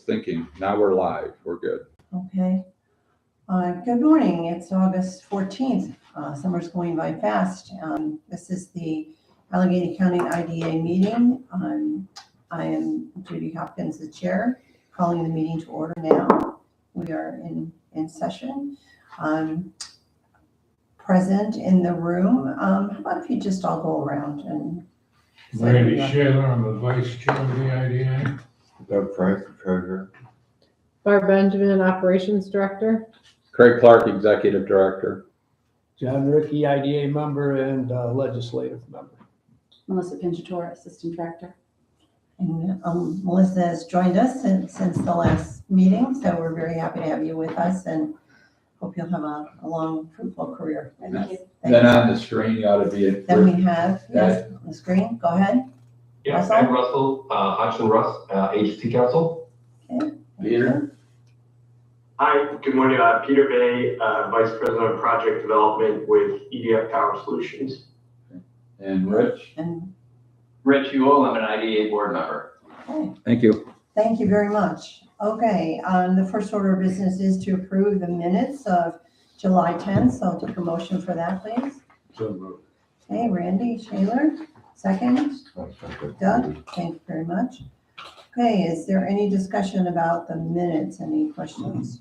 thinking. Now we're live. We're good. Okay. Good morning. It's August 14th. Summer's going by fast. This is the Allegheny County IDA meeting. I am Judy Hopkins, the chair, calling the meeting to order now. We are in session. Present in the room. How about if you just all go around and Randy Shaler, I'm the vice chair of the IDA. Doug Price, treasurer. Barb Benjamin, operations director. Craig Clark, executive director. John Rickey, IDA member and legislative member. Melissa Pinchator, assistant director. And Melissa has joined us since the last meeting, so we're very happy to have you with us and hope you'll have a long, fruitful career with us. Thank Then you. on the screen, you ought to be Then we have, yes, on the screen. Go ahead. Yeah, Russell? I'm Russell, Hodgson Russ, agency counsel. Peter. Hi, good morning. Peter Bay, Vice President of Project Development with EDF Power Solutions. And Rich. And Rich Ewell, I'm an IDA board member. okay. Thank you. Thank you very much. Okay, the first order of business is to approve the minutes of July 10th. So I'll take a motion for that, please. So moved. Okay, Randy Shaler, second. Doug, thank you very much. Okay, is there any discussion about the minutes? Any questions?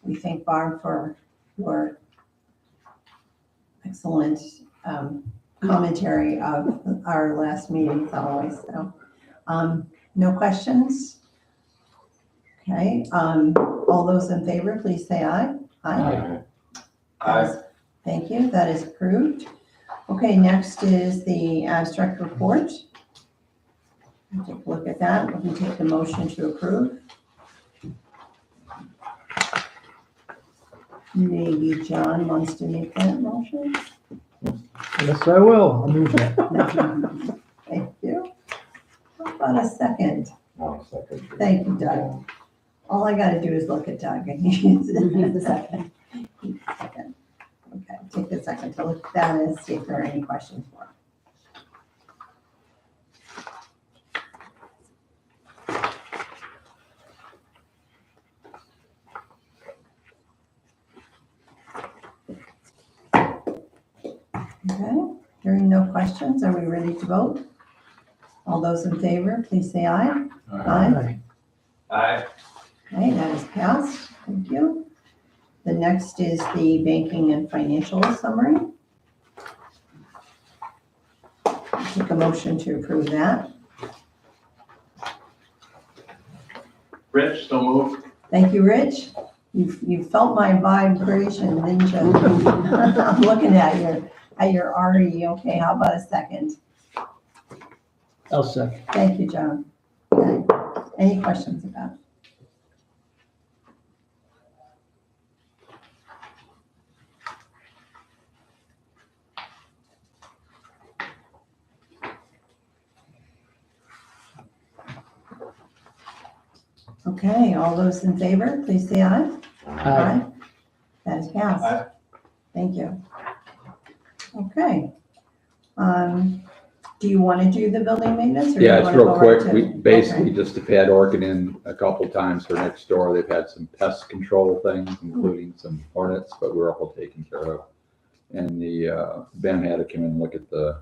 We thank Barb for your excellent commentary of our last meeting as always. So, no questions? Okay, all those in favor, please say aye. Aye. Aye. Thank you, that is approved. Okay, next is the abstract report. We'll take a look at that. We can take the motion to approve. Maybe John wants to make that motion. Yes, I will. I'll move that. Thank you. How about a second? No, second. Thank you, Doug. All I gotta do is look at Doug and he's the second. Second. Okay, take the second to look at that and see if there are any questions for him. Okay, hearing no questions, are we ready to vote? All those in favor, please say aye. Aye. Aye. Okay, that is passed. Thank you. The next is the banking and financial summary. Take a motion to approve that. Rich, so moved. Thank you, Rich. You felt my vibration, didn't you? I'm looking at your RE. Okay, how about a second? I'll second. Thank you, John. Okay. Any questions about it? Okay, all those in favor, please say aye. Aye. That is passed. Aye. Thank you. Okay. Do you want to do the building maintenance? Or Yeah, do you it's want real to go right quick. to- We basically Okay. just have had Orkin in a couple times for next door. They've had some pest control things, including some hornets, but we're all taken care of. And Ben had to come in and look at the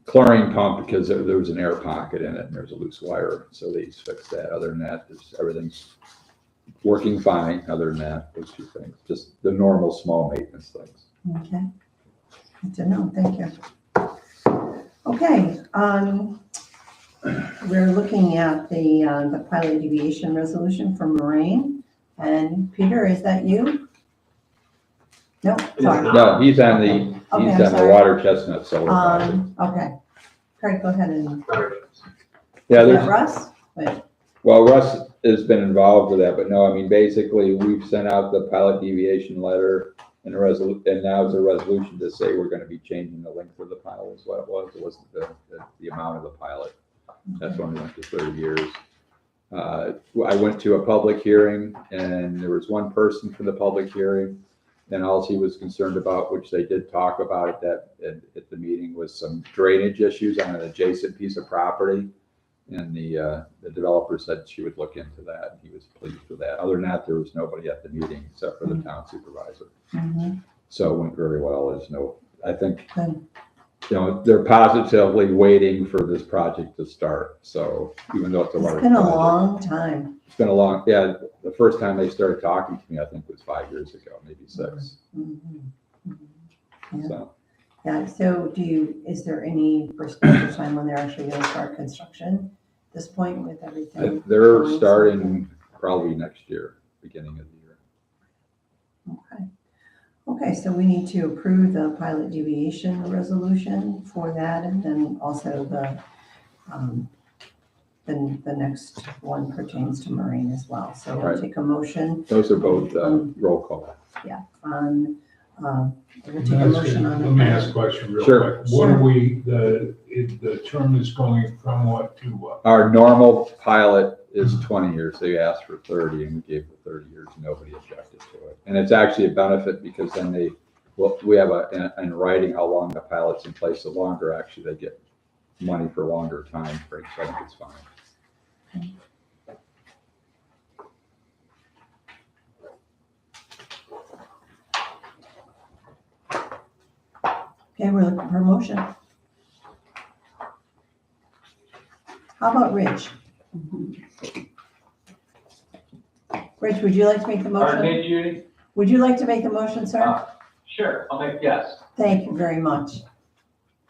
chlorine pump because there was an air pocket in it and there's a loose wire. So they fixed that. Other than that, everything's working fine. Other than that, those two things, just the normal small maintenance things. Okay. Good to know. Thank you. Okay. We're looking at the pilot deviation resolution for Moraine. And Peter, is that you? No, sorry. No, he's on the Okay, he's I'm on the sorry. water chestnut solar project. Okay. Craig, go ahead and. Yeah, Is there's that Russ? Wait. Well, Russ has been involved with that, but no, I mean, basically, we've sent out the pilot deviation letter and now it's a resolution to say we're gonna be changing the length of the pilot is what it was. It wasn't the amount of the pilot. That's when we went to 30 years. I went to a public hearing and there was one person for the public hearing. And all he was concerned about, which they did talk about at the meeting, was some drainage issues on an adjacent piece of property. And the developer said she would look into that, and he was pleased with that. Other than that, there was nobody at the meeting except for the town supervisor. Mhm. So it went very well. There's no, I think, Good. you know, they're positively waiting for this project to start. So even though it's a large It's been a project, long time. it's been a long, yeah, the first time they started talking to me, I think was 5 years ago, maybe 6. Mhm. Mhm. Yeah. So Yeah, so is there any perspective time when they're actually gonna start construction at this point with everything? they're going starting probably next year, beginning of the year. Okay. Okay, so we need to approve the pilot deviation resolution for that, and then also the next one pertains to marine as well. So I'll Right. take a motion Those are both roll call. on, we'll take a Let motion on the. me ask a question real Sure. quick. What are we, the term is going from what to what? Our normal pilot is 20 years. They asked for 30 and we gave the 30 years. Nobody objected to it. And it's actually a benefit because then we have in writing how long the pilot's in place. The longer, actually, they get money for longer time frames. So I think it's fine. Okay, we're looking for a motion. How about Rich? Rich, would you like to make the Pardon motion? me, Judy? Would you like to make the motion, sir? Sure, I'll make yes. Thank you very much.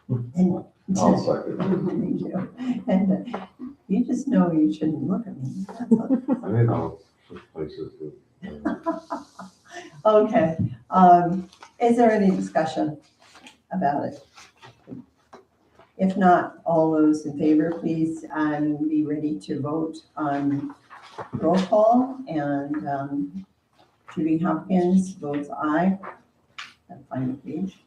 And I'll second. thank you. And you just know you shouldn't look at me. I mean, I'll switch places with. Okay, is there any discussion about it? If not, all those in favor, please, be ready to vote on roll call, and, Judy Hopkins votes aye. I'll find the page.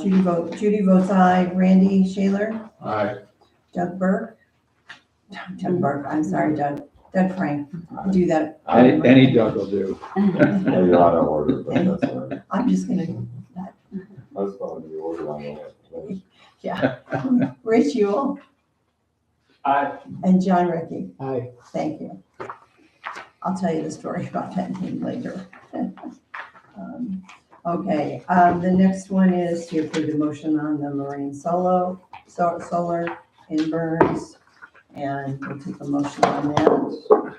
Judy votes aye. Randy Shaler, Aye. Doug Burke, I'm sorry, Doug Frank, do that. Any Doug will do. You're out of order, but that's all right. I'm just gonna, That's probably the order on the yeah. Rich Yule Aye. and John Ricky, Aye. thank you. I'll tell you the story about that name later. Okay, the next one is to approve the motion on the marine solar in Burns, and we'll take a motion on that.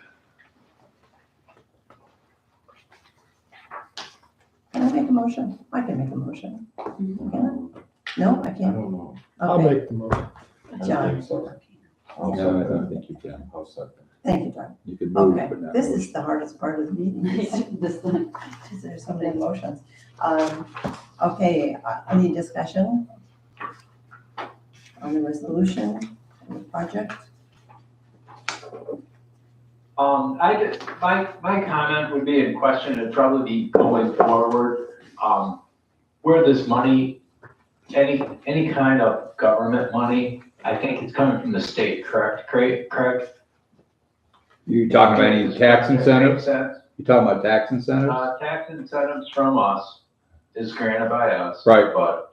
Can I make a motion? I can make a motion. Can I? No, I I can't? don't know. I'll Okay, make the motion. I don't John, think so. I'll No, I second. don't think you can. I'll second. thank you, Doug. You can move, Okay, but not this motion. is the hardest part of the meeting, because there's so many emotions. Okay, any discussion on the resolution and the project? My comment would be, in question would probably be going forward, where this money, any kind of government money, I think it's coming from the state, correct, Craig? You talking about any tax incentives? Makes sense. You talking about tax incentives? Tax incentives from us is granted by us. Right. But,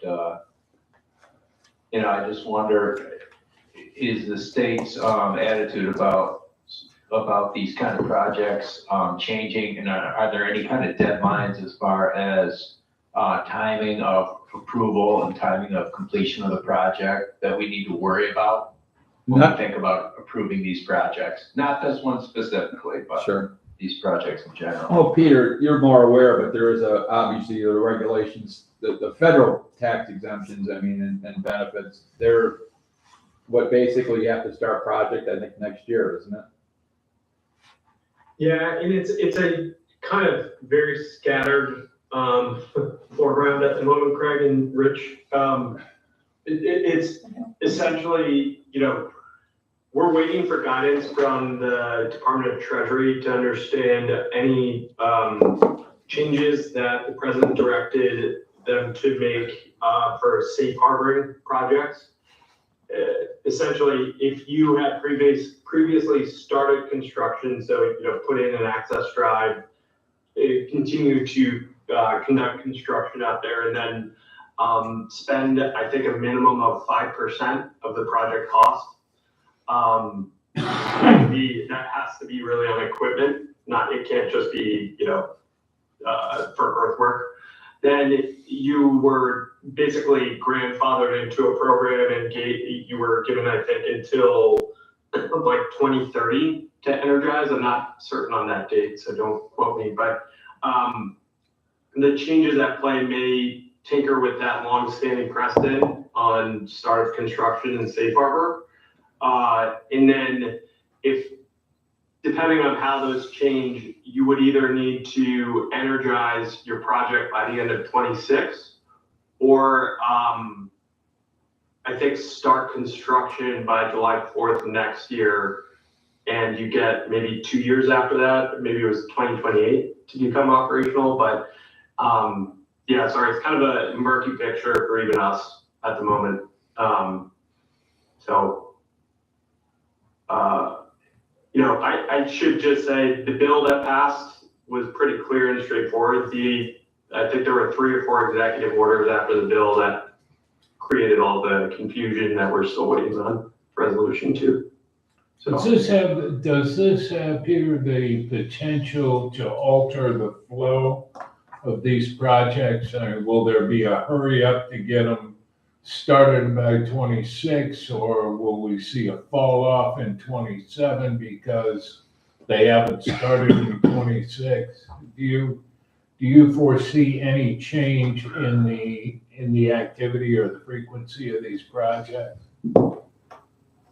I just wonder, is the state's attitude about these kind of projects changing? And are there any kind of deadlines as far as timing of approval and timing of completion of the project that we need to worry about when we think about approving these projects? Not this one specifically, but Sure. these projects in general. Oh, Peter, you're more aware, but there is obviously the regulations, the federal tax exemptions, I mean, and benefits, they're what basically you have to start project, I think, next year, isn't it? Yeah, and it's a kind of very scattered foreground at the moment, Craig and Rich. It's essentially, we're waiting for guidance from the Department of Treasury to understand any changes that the president directed them to make for safe harboring projects. Essentially, if you had previously started construction, so put in an access drive, continue to conduct construction out there and then spend, I think, a minimum of 5% of the project cost. That has to be really on equipment, it can't just be, for earthwork. Then you were basically grandfathered into a program and you were given, I think, until like 2030 to energize. I'm not certain on that date, so don't quote me, but the changes at play may tinker with that long-standing precedent on start of construction and safe harbor. And then depending on how those change, you would either need to energize your project by the end of 26 or I think start construction by July 4th next year. And you get maybe 2 years after that, maybe it was 2028 to become operational. But yeah, sorry, it's kind of a murky picture for even us at the moment. I should just say the bill that passed was pretty clear and straightforward. I think there were 3 or 4 executive orders after the bill that created all the confusion that we're still waiting on resolution 2. So Does this have, Peter, the potential to alter the flow of these projects? Will there be a hurry up to get them started by 26, or will we see a fall off in 27 because they haven't started in 26? Do you foresee any change in the activity or the frequency of these projects?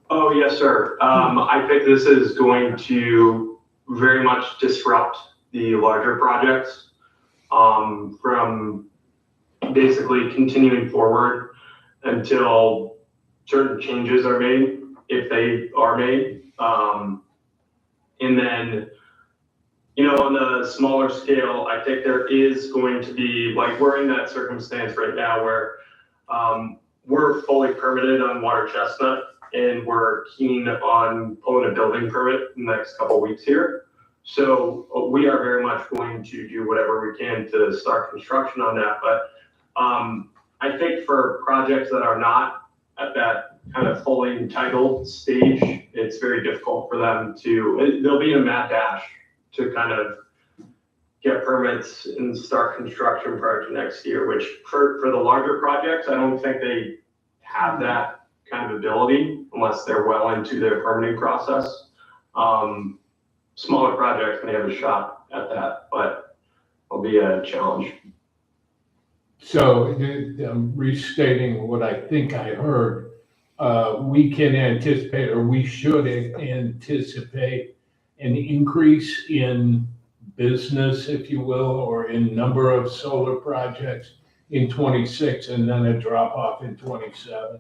Oh, yes, sir. I think this is going to very much disrupt the larger projects from basically continuing forward until certain changes are made, if they are made. And then, on the smaller scale, I think there is going to be, like, we're in that circumstance right now where we're fully permitted on Water Chestnut, and we're keen on pulling a building permit in the next couple of weeks here. So we are very much going to do whatever we can to start construction on that. But I think for projects that are not at that kind of fully entitled stage, it's very difficult for them they'll be in a mad dash to kind of get permits and start construction prior to next year, which for the larger projects, I don't think they have that kind of ability unless they're well into their permitting process. Smaller projects may have a shot at that, but it'll be a challenge. So I'm restating what I think I heard. We can anticipate, or we should anticipate, an increase in business, if you will, or in number of solar projects in 26, and then a drop off in 27.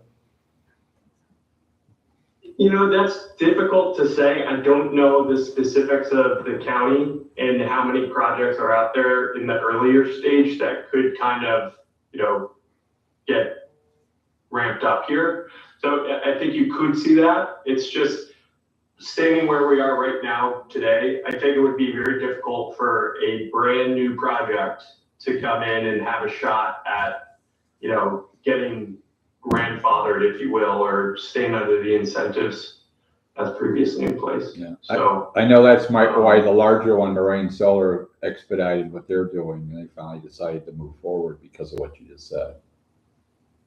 That's difficult to say. I don't know the specifics of the county and how many projects are out there in the earlier stage that could kind of, get ramped up here. So I think you could see that. It's just standing where we are right now today, I think it would be very difficult for a brand new project to come in and have a shot at, getting grandfathered, if you will, or staying under the incentives as previously in place. Yeah. So I know that's why the larger one, Moraine Solar, expedited what they're doing, and they finally decided to move forward because of what you just said.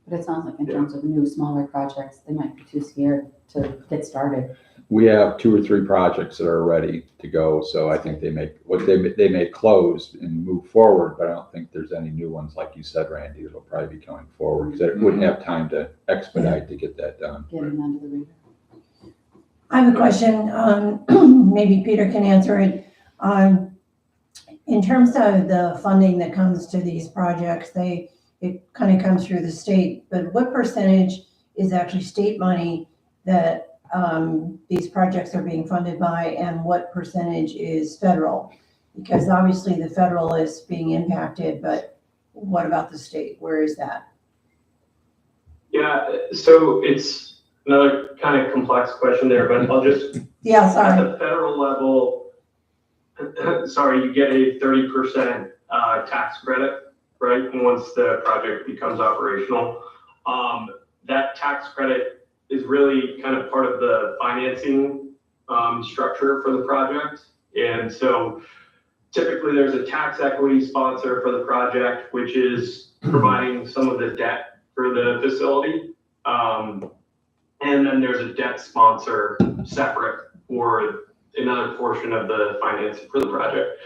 But it sounds like in terms of new, smaller projects, they might be too scared to get started. We have 2 or 3 projects that are ready to go, so I think they may close and move forward, but I don't think there's any new ones, like you said, Randy, that'll probably be coming forward, because it wouldn't have time to expedite to get that done. Getting under the radar. I have a question. Maybe Peter can answer it. In terms of the funding that comes to these projects, it kind of comes through the state, but what percentage is actually state money that these projects are being funded by, and what percentage is federal? Because obviously the federal is being impacted, but what about the state? Where is that? yeah, so it's another kind of complex question there, but I'll just, Yeah, at sorry. the federal level, sorry, you get a 30% tax credit, right? Once the project becomes operational. That tax credit is really kind of part of the financing structure for the project. And so typically there's a tax equity sponsor for the project, which is providing some of the debt for the facility. And then there's a debt sponsor separate for another portion of the financing for the project.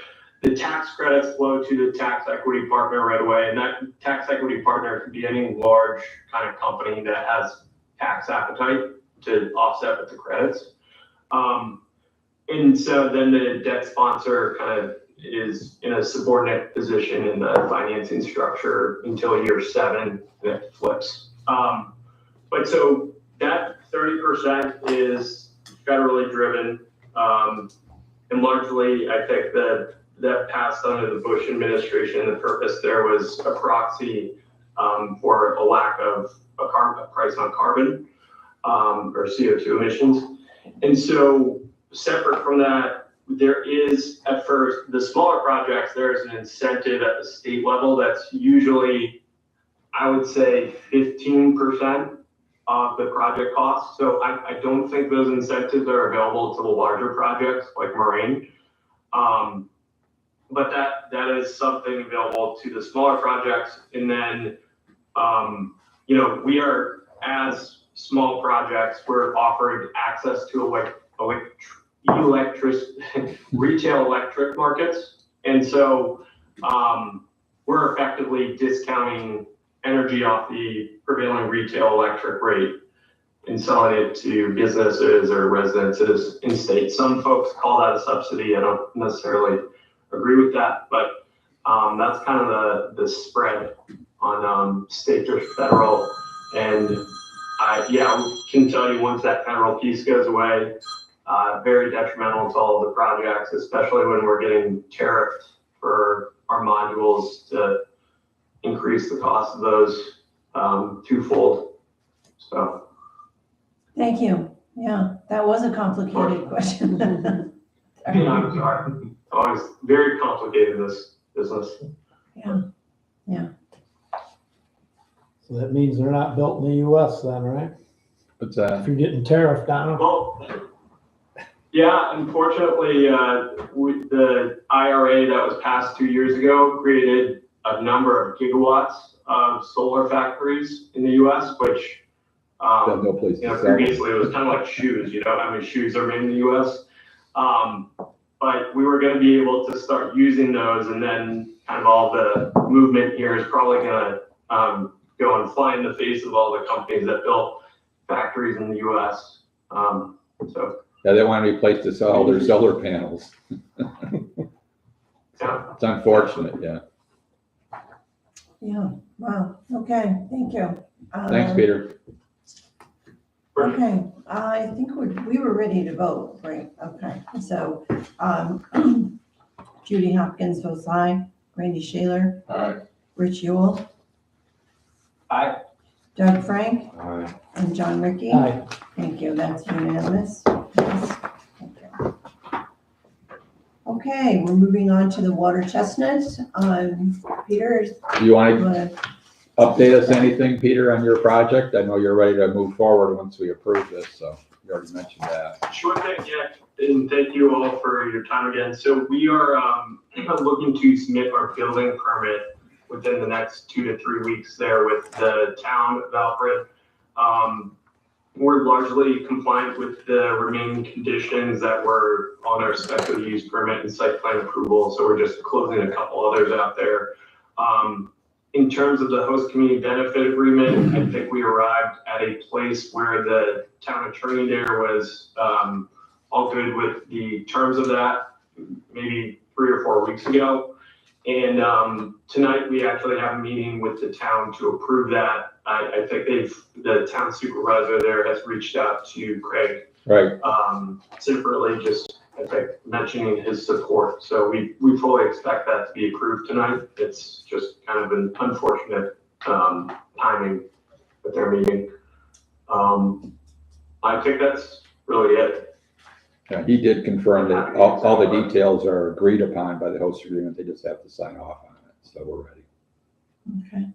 The tax credits flow to the tax equity partner right away, and that tax equity partner could be any large kind of company that has tax appetite to offset with the credits. And so then the debt sponsor kind of is in a subordinate position in the financing structure until year 7, and it flips. But so that 30% is federally driven, and largely I think that passed under the Bush administration. The purpose there was a proxy for a lack of a price on carbon or CO2 emissions. And so separate from that, there is at first, the smaller projects, there is an incentive at the state level that's usually, I would say 15% of the project cost. So I don't think those incentives are available to the larger projects like Moraine. But that is something available to the smaller projects. And then, we are, as small projects, we're offered access to retail electric markets. And so we're effectively discounting energy off the prevailing retail electric rate and selling it to businesses or residences in state. Some folks call that a subsidy. I don't necessarily agree with that, but that's kind of the spread on state or federal. And I can tell you, once that federal piece goes away, very detrimental to all of the projects, especially when we're getting tariffed for our modules to increase the cost of those twofold. So. Thank you. Yeah, that was a complicated question. Yeah, I'm sorry. Always very complicated, this business. Yeah. So that means they're not built in the US then, right? But If you're getting tariffed on them. Well, yeah, unfortunately, the IRA that was passed 2 years ago created a number of gigawatts of solar factories in the US, which no place to sell. previously it was kind of like shoes. How many shoes are made in the US? But we were going to be able to start using those, and then kind of all the movement here is probably going to go and fly in the face of all the companies that built factories in the US. Yeah, they want any place to sell all their solar panels. Yeah. It's unfortunate, yeah. Yeah, wow, okay, thank you. Thanks, Peter. Okay, I think we were ready to vote, right? Okay, so Judy Hopkins votes aye, Randy Shaler. Aye. Rich Yule. Aye. Doug Frank Aye. and John Ricky. Aye. Thank you, that's unanimous. Yes, thank you. Okay, we're moving on to the water chestnut. Peter, Do you want to wanna- update us anything, Peter, on your project? I know you're ready to move forward once we approve this, so you already mentioned that. Sure thing, yeah. And thank you all for your time again. So we are looking to submit our building permit within the next 2 to 3 weeks there with the town of Alfred. We're largely compliant with the remaining conditions that were on our special use permit and site plan approval. So we're just closing a couple others out there. In terms of the host community benefit agreement, I think we arrived at a place where the town attorney there was all good with the terms of that, maybe 3 or 4 weeks ago. And tonight we actually have a meeting with the town to approve that. I think the town supervisor there has reached out to Craig. Right. Separately, just I think mentioning his support. So we fully expect that to be approved tonight. It's just kind of an unfortunate timing with their meeting. I think that's really it. Yeah, he did confirm that all the details are agreed upon by the host agreement. They just have to sign off on it. So we're ready. Okay.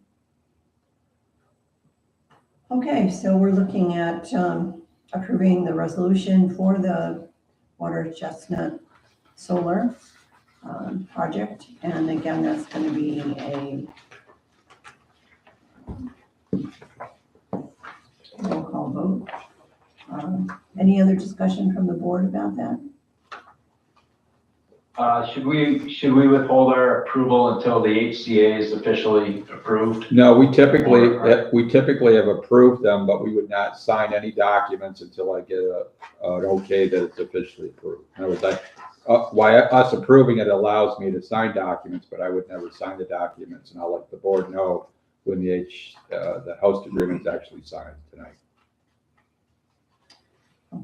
Okay, so we're looking at approving the resolution for the Water Chestnut Solar project. And again, that's going to be a roll call vote. Any other discussion from the board about that? Should we withhold our approval until the HCA is officially approved? No, we typically have approved them, but we would not sign any documents until I get an okay that it's officially approved. In other words, why us approving it allows me to sign documents, but I would never sign the documents, and I'll let the board know when the host agreement is actually signed tonight.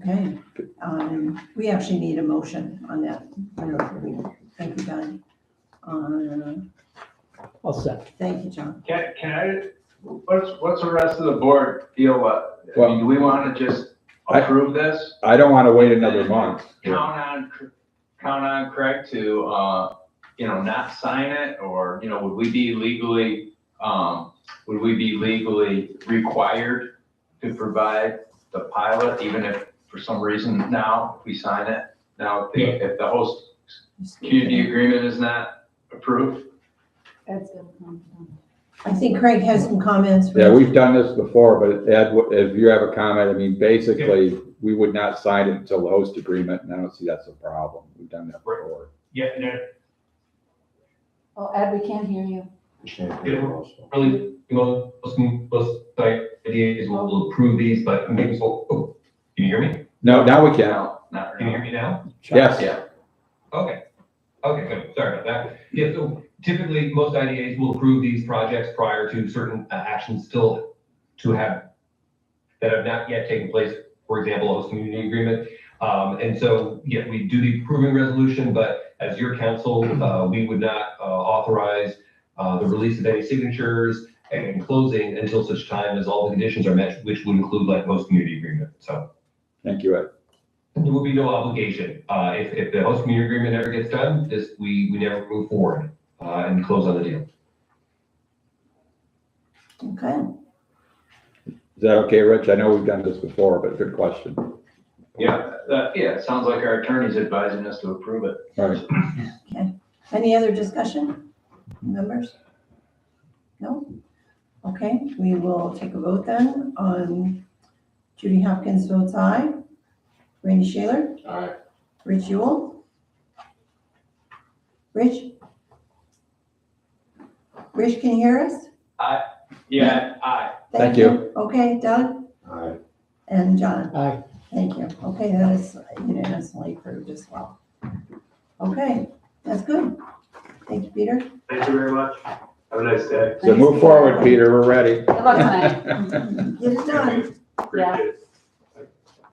Okay, we actually need a motion on that. Thank you, Don. I'll second. Thank you, John. Can I, what's the rest of the board feel? I mean, do we want to just approve this? I don't want to wait another month. Count on Craig to, not sign it, or, would we be legally required to provide the pilot, even if for some reason now we sign it? Now, if the host community agreement is not approved? That's good. I think Craig has some comments. Yeah, we've done this before, but Ed, if you have a comment, I mean, basically, we would not sign it until the host agreement, and I don't see that's a problem. We've done that before. Yeah, no, Oh, Ed, we can't hear you. really, most ideas will approve these, but maybe, can you hear me? No, now we can. No, not Can you really. hear me now? Yes. Yeah. Okay, good, sorry about that. Yeah, so typically, most IDAs will approve these projects prior to certain actions still that have not yet taken place, for example, a host community agreement. And so, yeah, we do the approving resolution, but as your council, we would not authorize the release of any signatures and closing until such time as all the conditions are met, which would include like host community agreement, so. Thank you, Ed. There will be no obligation. If the host community agreement never gets done, we never move forward and close on the deal. Okay, Is that okay, Rich? I know we've done this before, but good question. Yeah, it sounds like our attorney's advising us to approve it. All right. any other discussion, members? No? Okay, we will take a vote then on Judy Hopkins votes aye. Randy Shaler? Aye. Rich Yule? Rich? Rich, can you hear us? Yeah, aye. Thank you. Okay, Doug Aye. and John? Aye. Thank you. Okay, that is unanimously approved as well. Okay, that's good. Thank you, Peter. Thank you very much. Have a nice day. So move forward, Peter, we're ready. Good luck tonight. Get it done. Appreciate it.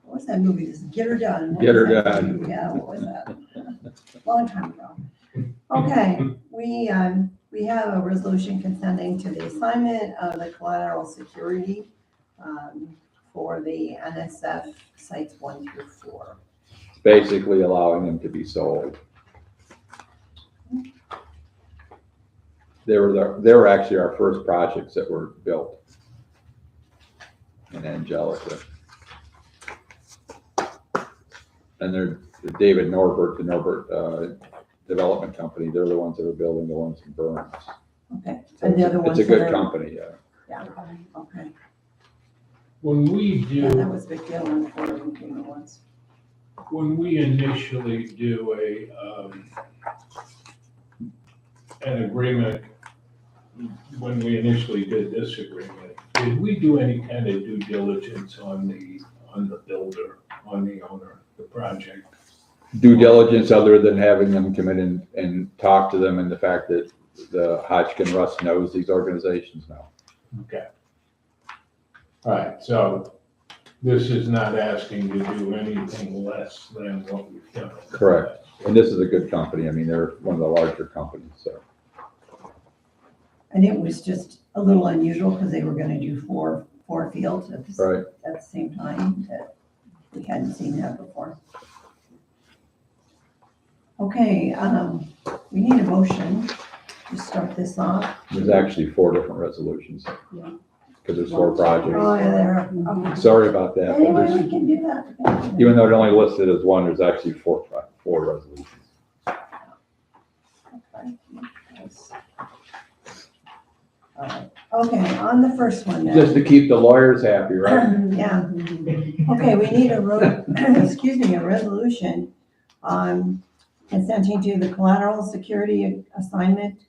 What was that movie? Just Get Her Done. What Get Her was that Done. movie? Yeah, what was that? Long time ago. Okay, we have a resolution consenting to the assignment of the collateral security for the NSF sites 1 through 4. Basically allowing them to be sold. They were actually our first projects that were built in Angelica. And they're David Norbert, the Norbert Development Company. They're the ones that are building the ones in Burns. Okay, So and the other ones it's a that good are- company, yeah. Yeah, okay. When we Yeah, that do, was a big deal when Ford came at once. when we initially do an agreement, when we initially did this agreement, did we do any kind of due diligence on the builder, on the owner, the project? Due diligence other than having them come in and talk to them, and the fact that the Hodgkin Russ knows these organizations now. Okay. All right, so this is not asking to do anything less than what we've done. Correct. And this is a good company. I mean, they're one of the larger companies, so. And it was just a little unusual because they were gonna do four fields at Right. the same time, that we hadn't seen that before. Okay, we need a motion to start this off? There's actually 4 different resolutions. Yeah. Because there's 4 projects. Oh, yeah, there, okay. Sorry about that. but Anyway, there's- we can do that. Even though they're only listed as 1, there's actually 4 resolutions. All right. Okay, on the first one then. Just to keep the lawyers happy, right? Yeah. Okay, we need a a resolution consenting to the collateral security assignment,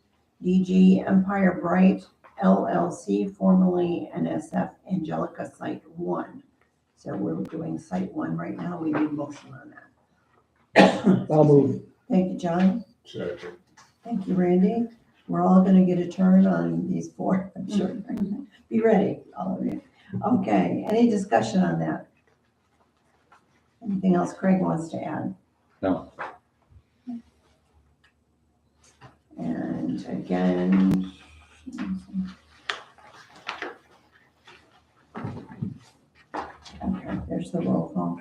DG Empire Bright LLC, formerly NSF Angelica Site 1. So we're doing Site 1 right now. We need motion on that. I'll move. Thank you, John. Second. Thank you, Randy. We're all gonna get a turn on these 4, I'm sure. Be ready, all of you. Okay, any discussion on that? Anything else Craig wants to add? No. And again. Okay, there's the roll call.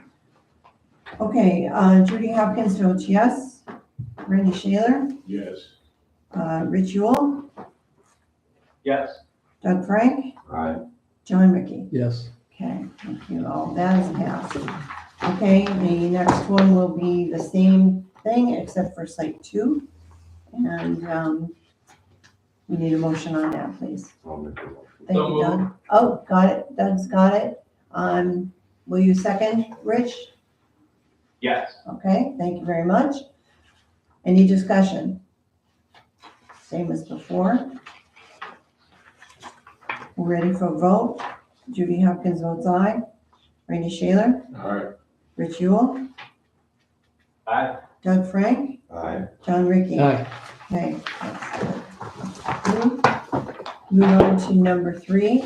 Okay, Judy Hopkins votes yes. Randy Shaler, Yes. Rich Yule, Yes. Doug Frank, Aye. John Ricky. Yes. Okay, thank you all. That is passed. Okay, the next one will be the same thing except for Site 2. And we need a motion on that, please. I'll make a motion. Thank So you, Doug. Oh, got it. Doug's got it. Will you second, Rich? Yes. Okay, thank you very much. Any discussion? Same as before. We're ready for a vote. Judy Hopkins votes aye. Randy Shaler, All right. Rich Yule, Aye. Doug Frank, Aye. John Ricky. Aye. Okay. Move on to number 3.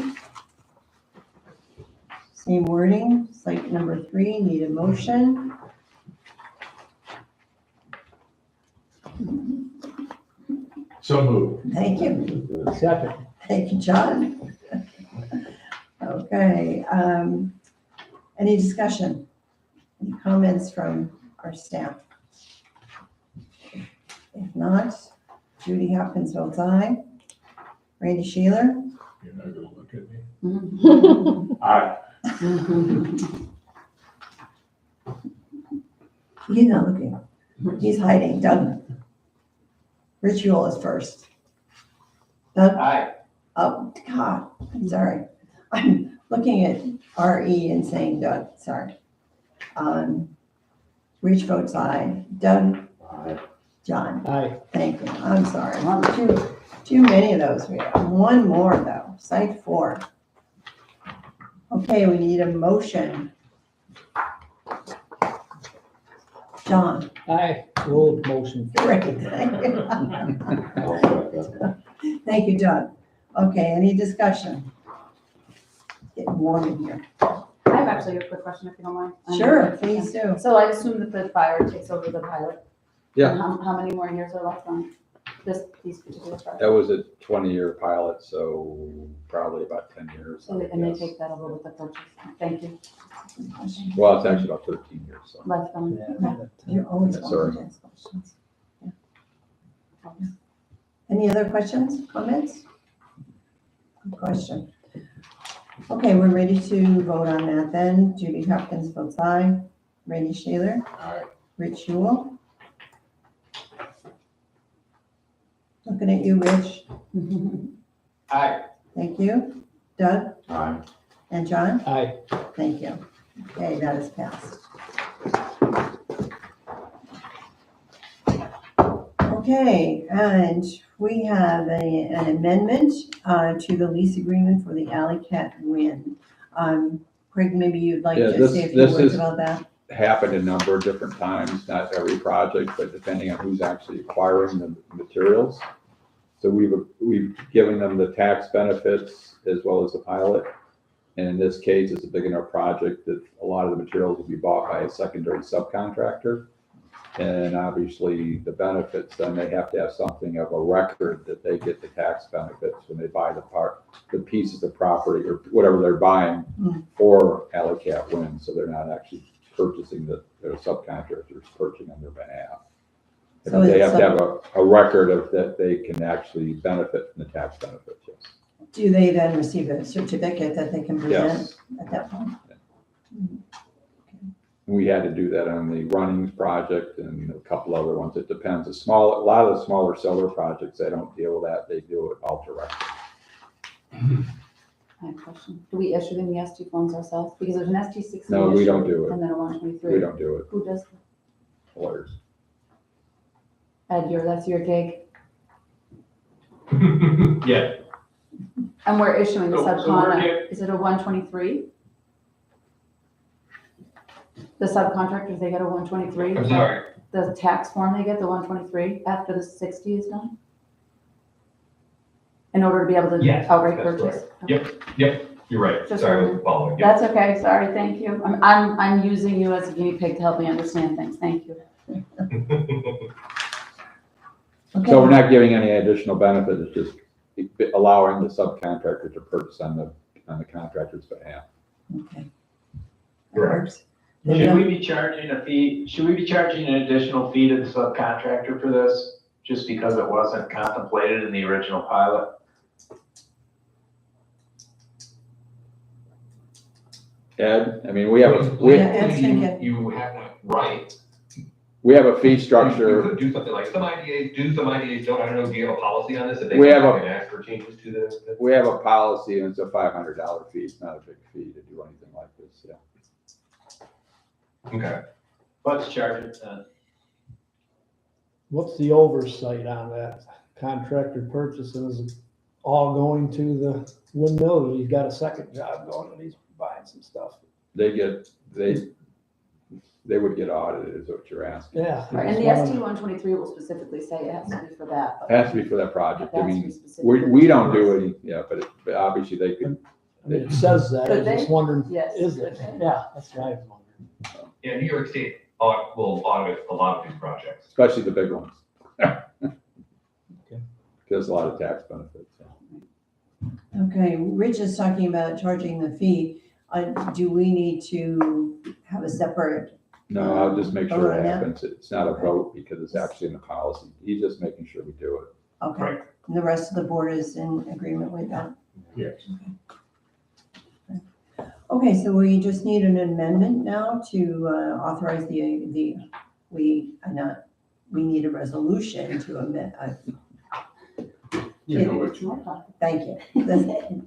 Same wording, site number 3, need a motion. So moved. Thank you. Second. Thank you, John. Okay, any discussion? Any comments from our staff? If not, Judy Hopkins votes aye. Randy Shaler, You're not gonna look at me? Mhm. Aye. he's not looking, he's hiding. Doug? Rich Yule is first. Doug? Aye. Oh, God, I'm sorry. I'm looking at RE and saying Doug, sorry. Rich votes aye. Doug? Aye. John? Aye. Thank you. I'm sorry. Too many of those. We have one more though, site 4. Okay, we need a motion. John? Aye. Roll motion. Great, thank you. I'll second. Thank you, Doug. Okay, any discussion? Getting warm in here. I have actually a quick question, if you don't mind. Sure, please do. So I assume that the fire takes over the pilot? Yeah. And how many more years are left on these particular projects? That was a 20-year pilot, so probably about 10 years. I would And they guess. take that over with the purchase? Thank you. Well, it's actually about 13 years, so. Left on. You're always Yeah, welcome to ask questions. Yeah. Any other questions, comments? Good question. Okay, we're ready to vote on that then. Judy Hopkins votes aye. Randy Shaler, Aye. Rich Yule. Looking at you, Rich. Aye. Thank you. Doug Aye. and John? Aye. Thank you. Okay, that is passed. Okay, and we have an amendment to the lease agreement for the Alley Cat Win. Craig, maybe you'd like Yeah, to say a few this words is- about that? Happened a number of different times, not every project, but depending on who's actually acquiring the materials. So we've given them the tax benefits as well as the pilot. And in this case, it's a big enough project that a lot of the materials will be bought by a secondary subcontractor. And obviously the benefits, then they have to have something of a record that they get the tax benefits when they buy the pieces of property or whatever they're buying for Alley Cat Wind. So they're not actually purchasing their subcontractors purchasing on their behalf. So They it's, have to have a record of that they can actually benefit from the tax benefits, yes. do they then receive a certificate that they can present Yes. at that point? We had to do that on the Runnings project and a couple other ones. It depends. A lot of the smaller solar projects, they don't deal with that. They do it all direct. I have a question. Do we issue them the ST forms ourselves? Because there's an ST 16 No, we issue don't do it. and then a 123. We don't do it. Who does? Lawyers. Ed, that's your gig. Yeah. And we're issuing the So we're subcontract. Is it a 123? The subcontractors, they get a 123? I'm sorry. The tax form, they get the 123 after the 60 is done? In order to be able to Yes, outright that's purchase? Yep, you're right. Just Sorry, I wondering. wasn't following. Yep. That's okay, sorry, thank you. I'm using you as a guinea pig to help me understand things, thank you. Okay. So we're not giving any additional benefit. It's just allowing the subcontractor to purchase on the contractor's behalf. Okay. That Correct. works. Should we be charging a fee, should we be charging an additional fee to the subcontractor for this? Just because it wasn't contemplated in the original pilot? Ed, I mean, we have Yeah, Ed's thinking. You have one, right. we have a fee You structure. could do something like, some IDAs don't, I don't know, do you have a policy on this? If they We have come a- back and ask for changes to the. We have a policy and it's a $500 fee. It's not a big fee to do anything like this, yeah. Okay. Let's charge it then. What's the oversight on that? Contractor purchases, is it all going to the windmill, or he's got a second job going and he's buying some stuff? They would get audited is what you're asking. Yeah. Right, and the ST 123 will specifically say it has to be for that. but It has to be for that project. it I has to be mean, specifically we don't for do us. any, yeah, but obviously they could, I mean, it says that, I Could was just they? wondering, Yes. is it? Yeah, that's what I was wondering. Yeah, New York State will audit a lot of these projects. especially the big ones. There's a lot of tax benefits. Yeah. Okay, Rich is talking about charging the fee. Do we need to have a separate? No, I'll just make sure Vote it on that? happens. It's not a vote because it's actually in the policy. He's just making sure we do it. Okay, Right. and the rest of the board is in agreement with that? Yes. Okay, so we just need an amendment now to authorize we need a resolution to amend, You know what you thank you. Listen,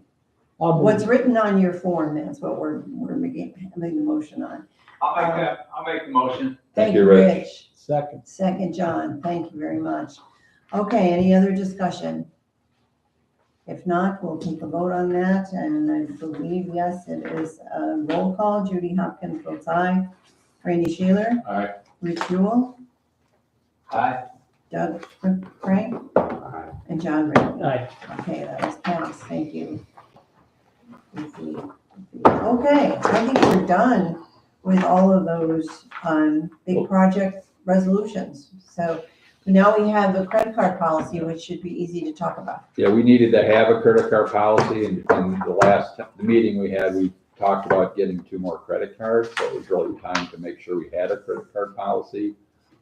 I'll move. what's written on your form, that's what we're making the motion on. I'll make the motion. Thank you, you, Rich. Rich. Second. Second, John, thank you very much. Okay, any other discussion? If not, we'll take a vote on that, and I believe, yes, it is a roll call. Judy Hopkins votes aye. Randy Sheeler, Aye. Rich Yule, Aye. Doug Frank, and John Ray. Aye. Okay, that was passed, thank you. Okay, I think we're done with all of those big project resolutions. So now we have the credit card policy, which should be easy to talk about. Yeah, we needed to have a credit card policy and the last meeting we had, we talked about getting 2 more credit cards. So it was really time to make sure we had a credit card policy.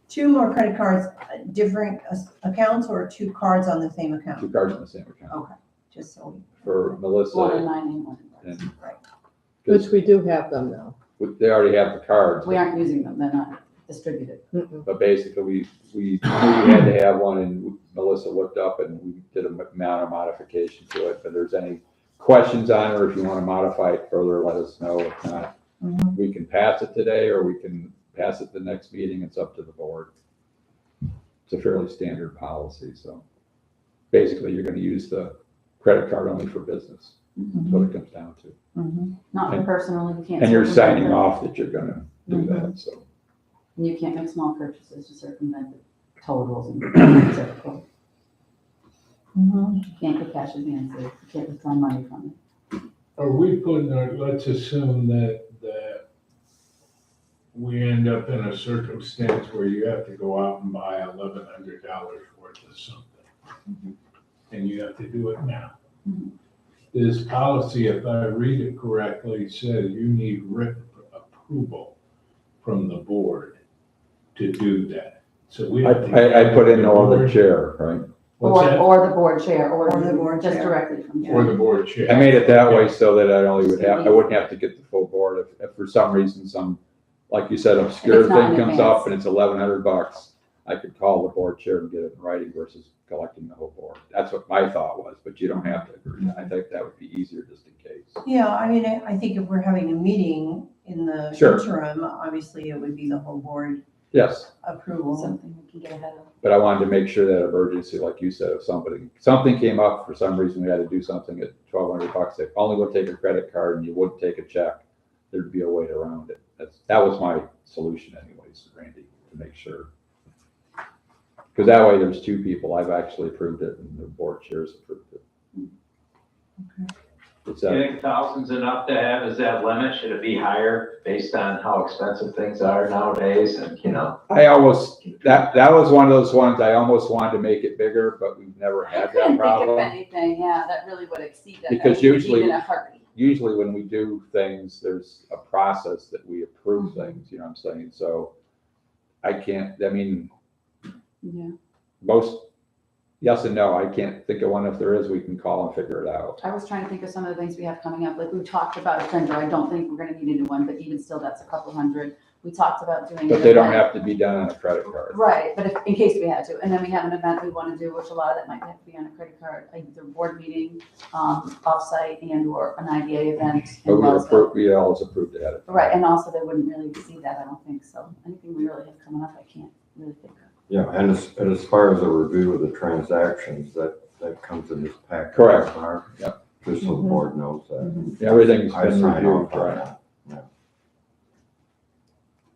2 more credit cards, different accounts, or 2 cards on the same 2 account? cards in the same account Okay, just so we. for One in Melissa. 9 and 1 in 10. And Which we do have them now. they already have the cards. We aren't using them, they're not distributed. But basically, we knew we had to have one, and Melissa looked up and we did a amount of modification to it. But if there's any questions on it, or if you want to modify it further, let us know. If not, we can pass it today, or we can pass it the next meeting. It's up to the board. It's a fairly standard policy, so basically, you're going to use the credit card only for business. That's what it comes down to. Not for personal, you can't. And you're circumvent signing it. off that you're going to do that, so. And you can't make small purchases to circumvent the totals and circle. You can't get cash advances, you can't withdraw money from it. Are we putting let's assume that we end up in a circumstance where you have to go out and buy $1,100 worth of something. And you have to do it now. This policy, if I read it correctly, says you need written approval from the board to do that. So we have to. I put in or the chair, right? What's that? Or the board chair, Or the board just chair. directly from. Or the board chair. I made it that way so that I wouldn't have to get the full board. If for some reason, like you said, obscure It's not thing in comes up advance. and it's $1,100, I could call the board chair and get it in writing versus collecting the whole board. That's what my thought was, but you don't have to agree. I think that would be easier just in case. Yeah, I mean, I think if we're having a meeting in the Sure. interim, obviously it would be the whole board Yes, approval. Something we can get ahead of. but I wanted to make sure that emergency, like you said, if something came up for some reason, we had to do something at $1,200, they only would take a credit card and you wouldn't take a check, there'd be a way around it. That was my solution anyways, Randy, to make sure. Because that way there's two people, I've actually approved it and the board chairs approved it. It's Do you think thousands enough to have as that limit? Should it be higher based on how expensive things are nowadays and, that was one of those ones, I almost wanted to make it bigger, but we've never I had couldn't that think of problem. anything, yeah, that really would exceed that. Because That would be usually- in a hurry. Usually when we do things, there's a process that we approve things, you know what I'm saying? So Yeah, yes and no, I can't think of one. If there is, we can call and figure it out. I was trying to think of some of the things we have coming up, like we talked about a printer, I don't think we're gonna need a new one, but even still, that's a couple hundred. We talked about doing. But an they don't event. have to be done on a credit card. Right, but if, in case we had to, and then we have an event we wanna do, which a lot of that might have to be on a credit card, like either board meeting, offsite and or an IDA event. But in Wellsville. we always approved it ahead of time. Right, and also they wouldn't really see that, I don't think, so anything we really have coming up, I can't really think of. Yeah, and as far as a review of the transactions, that comes in this packet. Correct. Yep. Just so the board knows that. Everything's I been sign reviewed, off on right? that.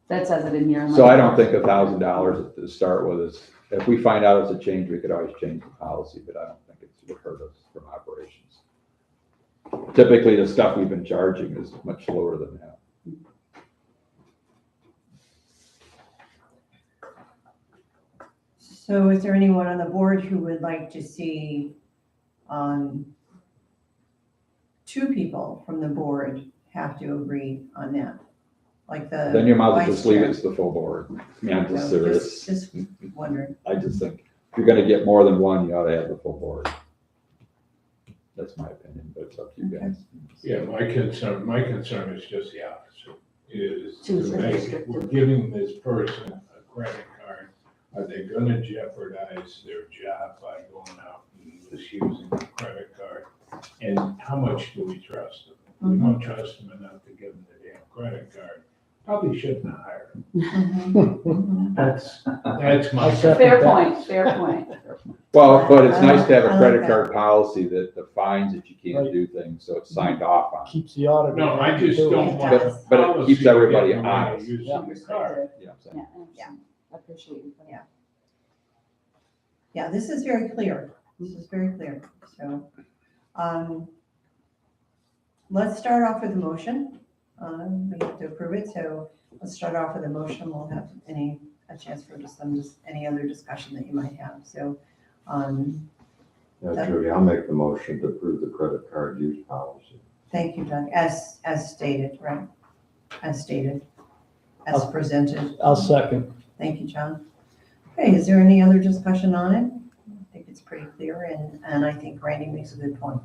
That says it in here. So I don't think $1,000 to start with is, if we find out it's a change, we could always change the policy, but I don't think it would hurt us from operations. Typically, the stuff we've been charging is much lower than that. So is there anyone on the board who would like to see, two people from the board have to agree on that? Like the. Then you might as well vice just leave it chair. as the full board. I mean, I'm just So serious. Just wondering. I just think if you're gonna get more than one, you ought to have the full board. That's my opinion, but it's up to you guys. Yeah, my concern is just the opposite, is Too to make, restrictive. we're giving this person a credit card. Are they gonna jeopardize their job by going out and misusing the credit card? And how much do we trust them? We don't trust them enough to give them the damn credit card. Probably shouldn't have hired them. Mhm. That's my. I second Fair that. point, fair point. Well, but it's nice to have I a like credit that. card policy that defines that you can't Right. do things, so it's signed off on. Keeps the auditor. No, I just happy, too. don't want. does. But it keeps policy to everybody get in the way of honest. using Yeah. the card. You know what I'm saying? Yeah, I appreciate you. Yeah. Yeah, this is very clear. This is very clear. So, let's start off with a motion. We have to approve it, so let's start off with a motion. We'll have a chance for any other discussion that you might have. So, Yeah, Judy, I'll make the motion to approve the credit card use policy. thank you, Doug, as stated, right? As stated, as I'll- presented. I'll second. Thank you, John. Okay, is there any other discussion on it? I think it's pretty clear, and I think Randy makes a good point.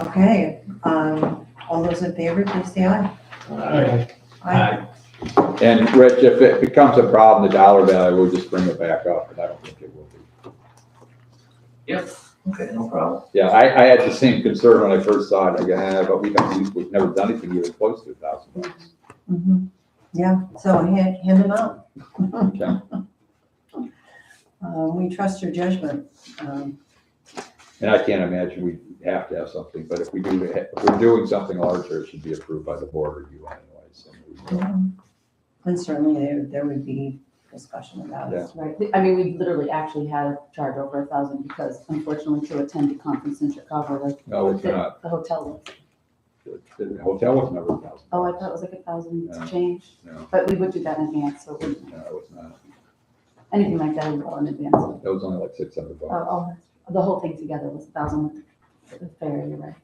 Okay, all those in favor, please say aye. Aye. And Rich, if it becomes a problem, the dollar value, we'll just bring it back up, but I don't think it will be. Yep, okay, no problem. Yeah, I had the same concern when I first saw it, again, but we've never done anything even close to $1,000. Mhm. Yeah, so hand them out. Okay. We trust your judgment. And I can't imagine we have to have something, but if we're doing something larger, it should be approved by the board review anyway, so. And certainly there would be discussion about it. Right, I mean, we literally actually had a charge over 1,000 because unfortunately to attend the conference in Chicago, like. No, it's not. The hotel was, The hotel was never $1,000. oh, I thought it was like 1,000 No. to change, No, but we would do that in advance, so it wouldn't, no, it was not. anything like that would go in advance. It was only like $600. Oh, the whole thing together was 1,000 with the fair, you're right.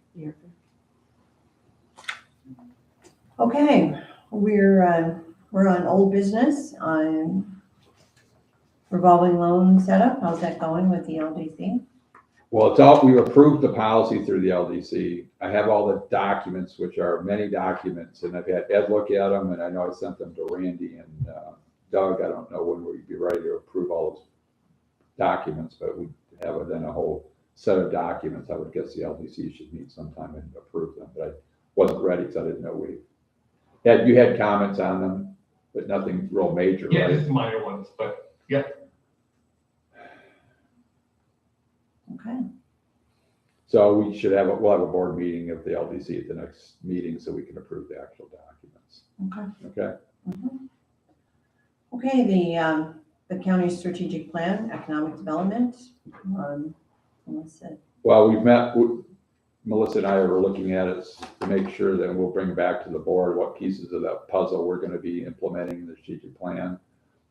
Okay, We're on old business on revolving loan setup. How's that going with the LDC? Well, it's all, we approved the policy through the LDC. I have all the documents, which are many documents, and I've had Ed look at them, and I know I sent them to Randy and Doug. I don't know when we'd be ready to approve all those documents, but we have then a whole set of documents. I would guess the LDC should meet sometime and approve them, but I wasn't ready because I didn't know you had comments on them, but nothing real major, Yeah, right? just minor ones, but yeah. Okay. So we should we'll have a board meeting of the LDC at the next meeting so we can approve the actual documents. Okay. Okay? Mhm. Okay, the county strategic plan, economic development. Melissa. Well, we've met, Melissa and I were looking at it to make sure that we'll bring back to the board what pieces of that puzzle we're going to be implementing in the strategic plan.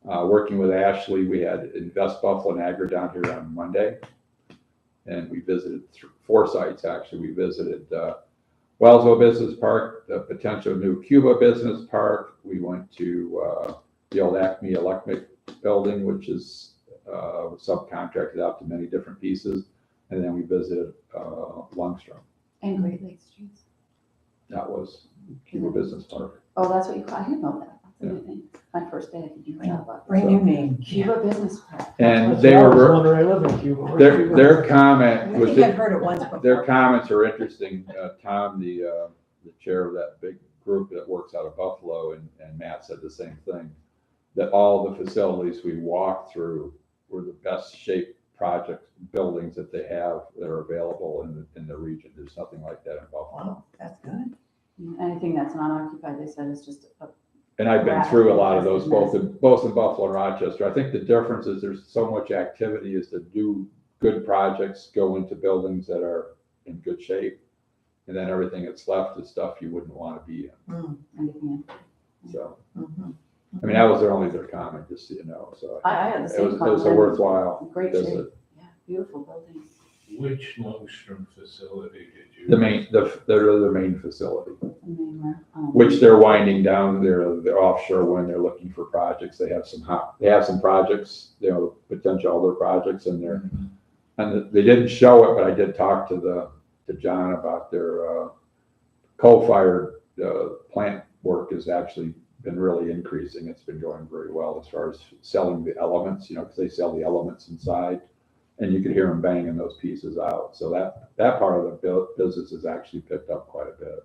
Working with Ashley, we had Invest Buffalo and Agri down here on Monday. And we visited 4 sites, actually. We visited Wellsville Business Park, the potential new Cuba Business Park. We went to the old Acme Electric building, which is subcontracted out to many different pieces. And then we visited Longstrom. And Great Lakes Streets. That was Cuba Business Park. Oh, that's what you call, I didn't know that. That's a Yeah. new thing. My first day, I think you know about Brand new name. Cuba Business Park. And That's they why I was were, wondering, I live in Cuba. Where's their Cuba? comment I was, think I've heard it once before. their comments are interesting. Tom, the chair of that big group that works out of Buffalo, and Matt said the same thing, that all the facilities we walked through were the best shaped project buildings that they have that are available in the region. There's nothing like that in Buffalo. Wow, that's good. Anything that's not occupied, they said, is just a And I've been through a lot of those, both in Buffalo and Rochester. I think the difference is there's so much activity is to do good projects, go into buildings that are in good shape. And then everything that's left is stuff you wouldn't want to be in. anything. So, Mhm. I mean, that was only their comment, just so you know. So I had the it same was a comment. worthwhile Great visit. shape. Yeah, beautiful buildings. Which Longstrom facility did you? The main facility, I mean, which they're winding down. They're offshore when they're looking for projects. They have some projects, potential other projects in there. And they didn't show it, but I did talk to John about their coal-fired plant work has actually been really increasing. It's been going very well as far as selling the elements, because they sell the elements inside. And you could hear them banging those pieces out. So that part of the business has actually picked up quite a bit.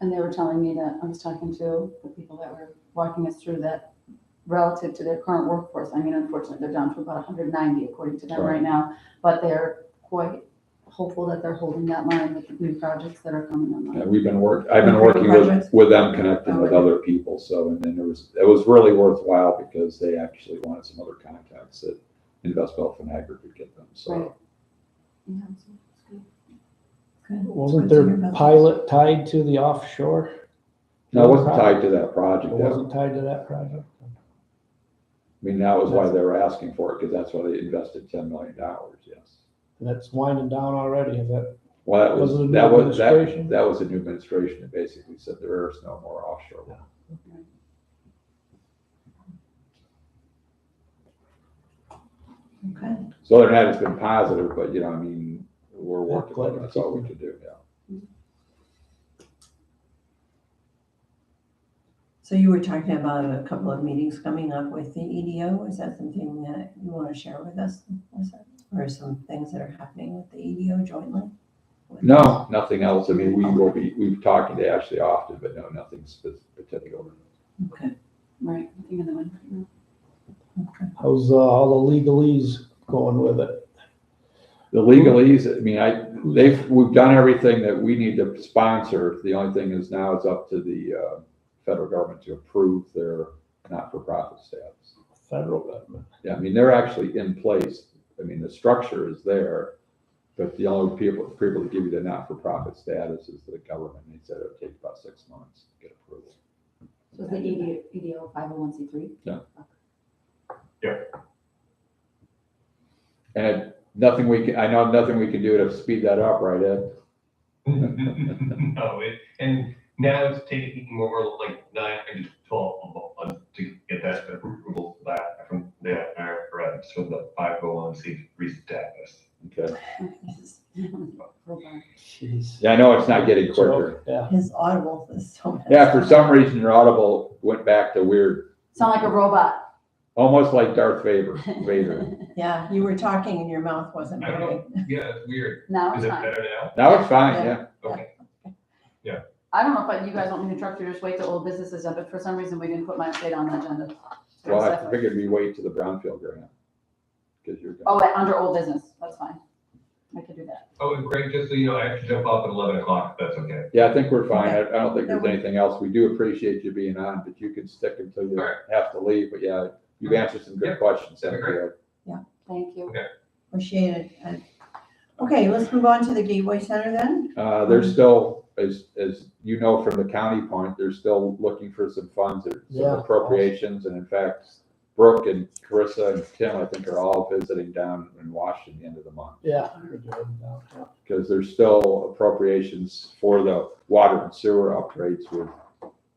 And they were telling me that, I was talking to the people that were walking us through that relative to their current workforce. I mean, unfortunately, they're down to about 190 according to them right now, but they're quite hopeful that they're holding that line with the new projects that are coming online. Yeah, I've been working with them, connecting with other people. So, and then it was really worthwhile because they actually wanted some other contacts that Invest Buffalo and Agri could get them. So. Right. Yeah, so it's good. Good. Wasn't Good to hear their about pilot tied to the offshore? No, it wasn't tied to that project. It wasn't tied to that project? I mean, that was why they were asking for it, because that's why they invested $10 million, yes. That's winding down already, is that? Well, Was it a new that administration? was a new administration that basically said there is no more offshore wind. Okay. So other than that, it's been positive, but I mean, we're working on it. That's all we can do, yeah. So you were talking about a couple of meetings coming up with the EDO. Is that something that you want to share with us, Melissa? Or some things that are happening with the EDO jointly? No, nothing else. I mean, we've talked to Ashley often, but no, nothing particular. Okay. Right, I think in the winter. Okay. How's all the legalese going with it? The legalese, I mean, we've done everything that we need to sponsor. The only thing is now it's up to the federal government to approve their not-for-profit status. Federal government. Yeah, I mean, they're actually in place. I mean, the structure is there, but the only people to give you the not-for-profit status is the government. They said it would take about 6 months to get approval. So is the EDO 501c3? Yeah. Yeah. And I know nothing we can do to speed that up, right, Ed? No, and Now it's taking more like 9 to 12 months to get that approval back from the IRS for the 501c3 status. Okay. Jeez. Yeah, I know it's not getting quicker. Yeah, His audible is so messed Yeah, for up. some reason your audible went back to weird, Sound like a robot. almost like Darth Vader. Yeah, you were talking and your mouth wasn't I don't moving. know, yeah, it's weird. Now Is it's it fine. better now? Now it's fine, yeah. Okay. I don't know if you guys want me to interrupt or just wait till old business is done, but for some reason we didn't put my update on the agenda. Well, I figured we wait to the Brownfield grant. Because you're. Oh, under old business, that's fine. I could do that. Oh, and Greg, just so you know, I have to jump off at 11 o'clock, if that's okay. Yeah, I think we're fine. I Okay. don't think there's anything else. We do appreciate you being on, but you can stick until you All right. have to leave. But yeah, you've answered some good questions. That'd be great. Thank you. Appreciate it. Okay, let's move on to the Gateway Center then. They're still, as you know, from the county point, they're still looking for some funds, or some Yeah. appropriations. And in fact, Brooke and Carissa and Tim, I think, are all visiting down in Washington the end of the month. yeah. I heard you were down, yeah. Because there's still appropriations for the water and sewer upgrades with,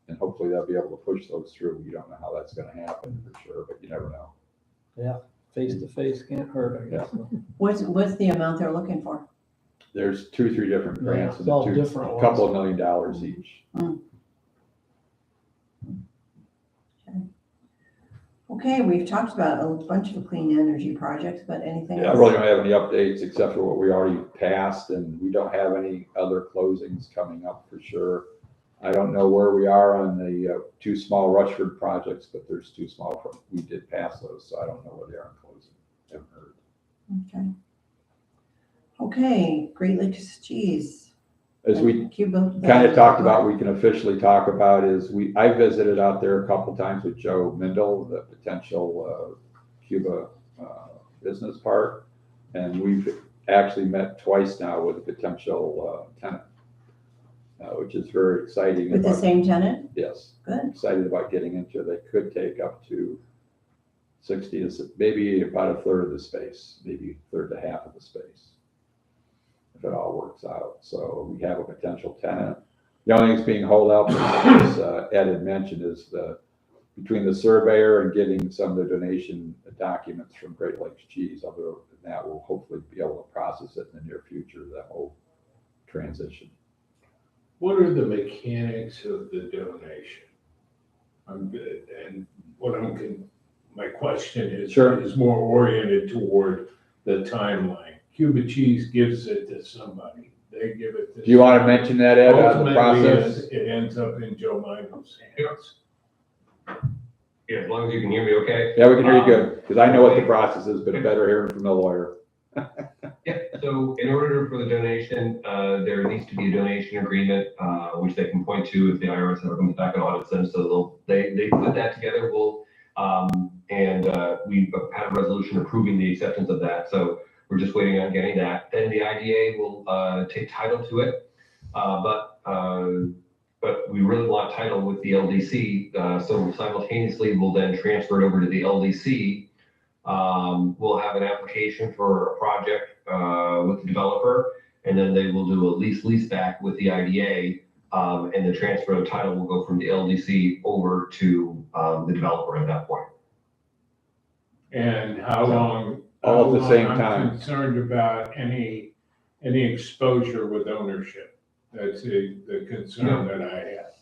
and hopefully they'll be able to push those through. You don't know how that's gonna happen for sure, but you never know. Face to face can't hurt, I guess. What's the amount they're looking for? There's 2-3 different Yeah, grants, it's all and different a ones. couple of $1 million each. Okay, we've talked about a bunch of clean energy projects, but anything Yeah, I else? really don't have any updates except for what we already passed, and we don't have any other closings coming up for sure. I don't know where we are on the 2 small Rushford projects, but there's 2 small, we did pass those, so I don't know where they are in closing. Haven't heard. Okay. Okay, Great Lakes cheese. As we Cuba. kind of talked about, we can officially talk about is I visited out there a couple times with Joe Mindel, the potential Cuba business park. And we've actually met twice now with a potential tenant, which is very exciting. With the about- same tenant? Yes. Good. Excited about getting into it. They could take up to 60, maybe about a third of the space, maybe a third to half of the space, if it all works out. So we have a potential tenant. The only thing that's being held up, as Ed had mentioned, is between the surveyor and getting some of the donation documents from Great Lakes Cheese. Other than that, we'll hopefully be able to process it in the near future, that whole transition. What are the mechanics of the donation? I'm good, and my question is, Sure. is more oriented toward the timeline. Cuba Cheese gives it to somebody, they give it to. Do you want to mention that, Ed, on the Ultimately, process? it ends up in Joe Michael's hands. Yeah, as long as you can hear me okay. Yeah, we can hear you good, because I know what the process is, but better hearing from the lawyer. Yeah, so in order for the donation, there needs to be a donation agreement, which they can point to if the IRS ever comes back and audits them. So they put that together. We've had a resolution approving the acceptance of that. So we're just waiting on getting that. Then the IDA will take title to it. But we really want title with the LDC. So simultaneously, we'll then transfer it over to the LDC. We'll have an application for a project with the developer, and then they will do a lease back with the IDA, and the transfer of title will go from the LDC over to the developer at that point. And how long? All at the same I'm time. concerned about any exposure with ownership. That's the concern that I have.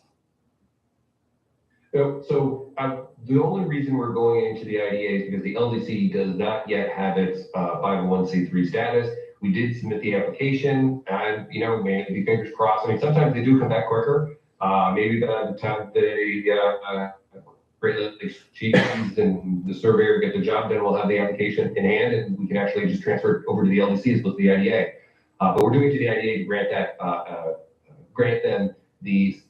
The only reason we're going into the IDA is because the LDC does not yet have its 501c3 status. We did submit the application, and maybe fingers crossed. I mean, sometimes they do come back quicker. Maybe by the time they Great Lakes Cheese and the surveyor get the job done, we'll have the application in hand, and we can actually just transfer it over to the LDC as opposed to the IDA. But we're doing it to the IDA to grant them the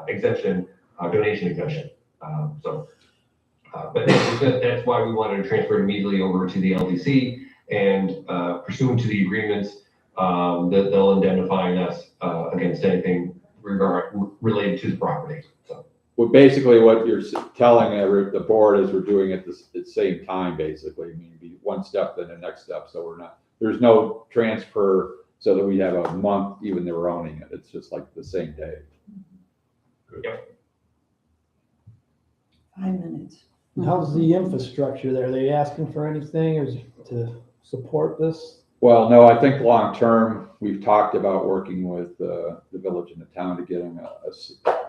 exemption, donation exemption. But that's why we wanted to transfer it immediately over to the LDC, and pursuant to the agreements, that they'll indemnify us against anything related to the property. So. Well, basically what you're telling the board is we're doing it at the same time, basically. I mean, be one step, then the next step. So there's no transfer so that we have a month, even though we're owning it. It's just like the same day. 5 minutes. And how's the infrastructure there? Are they asking for anything or to support this? Well, no, I think long-term, we've talked about working with the village and the town to get them a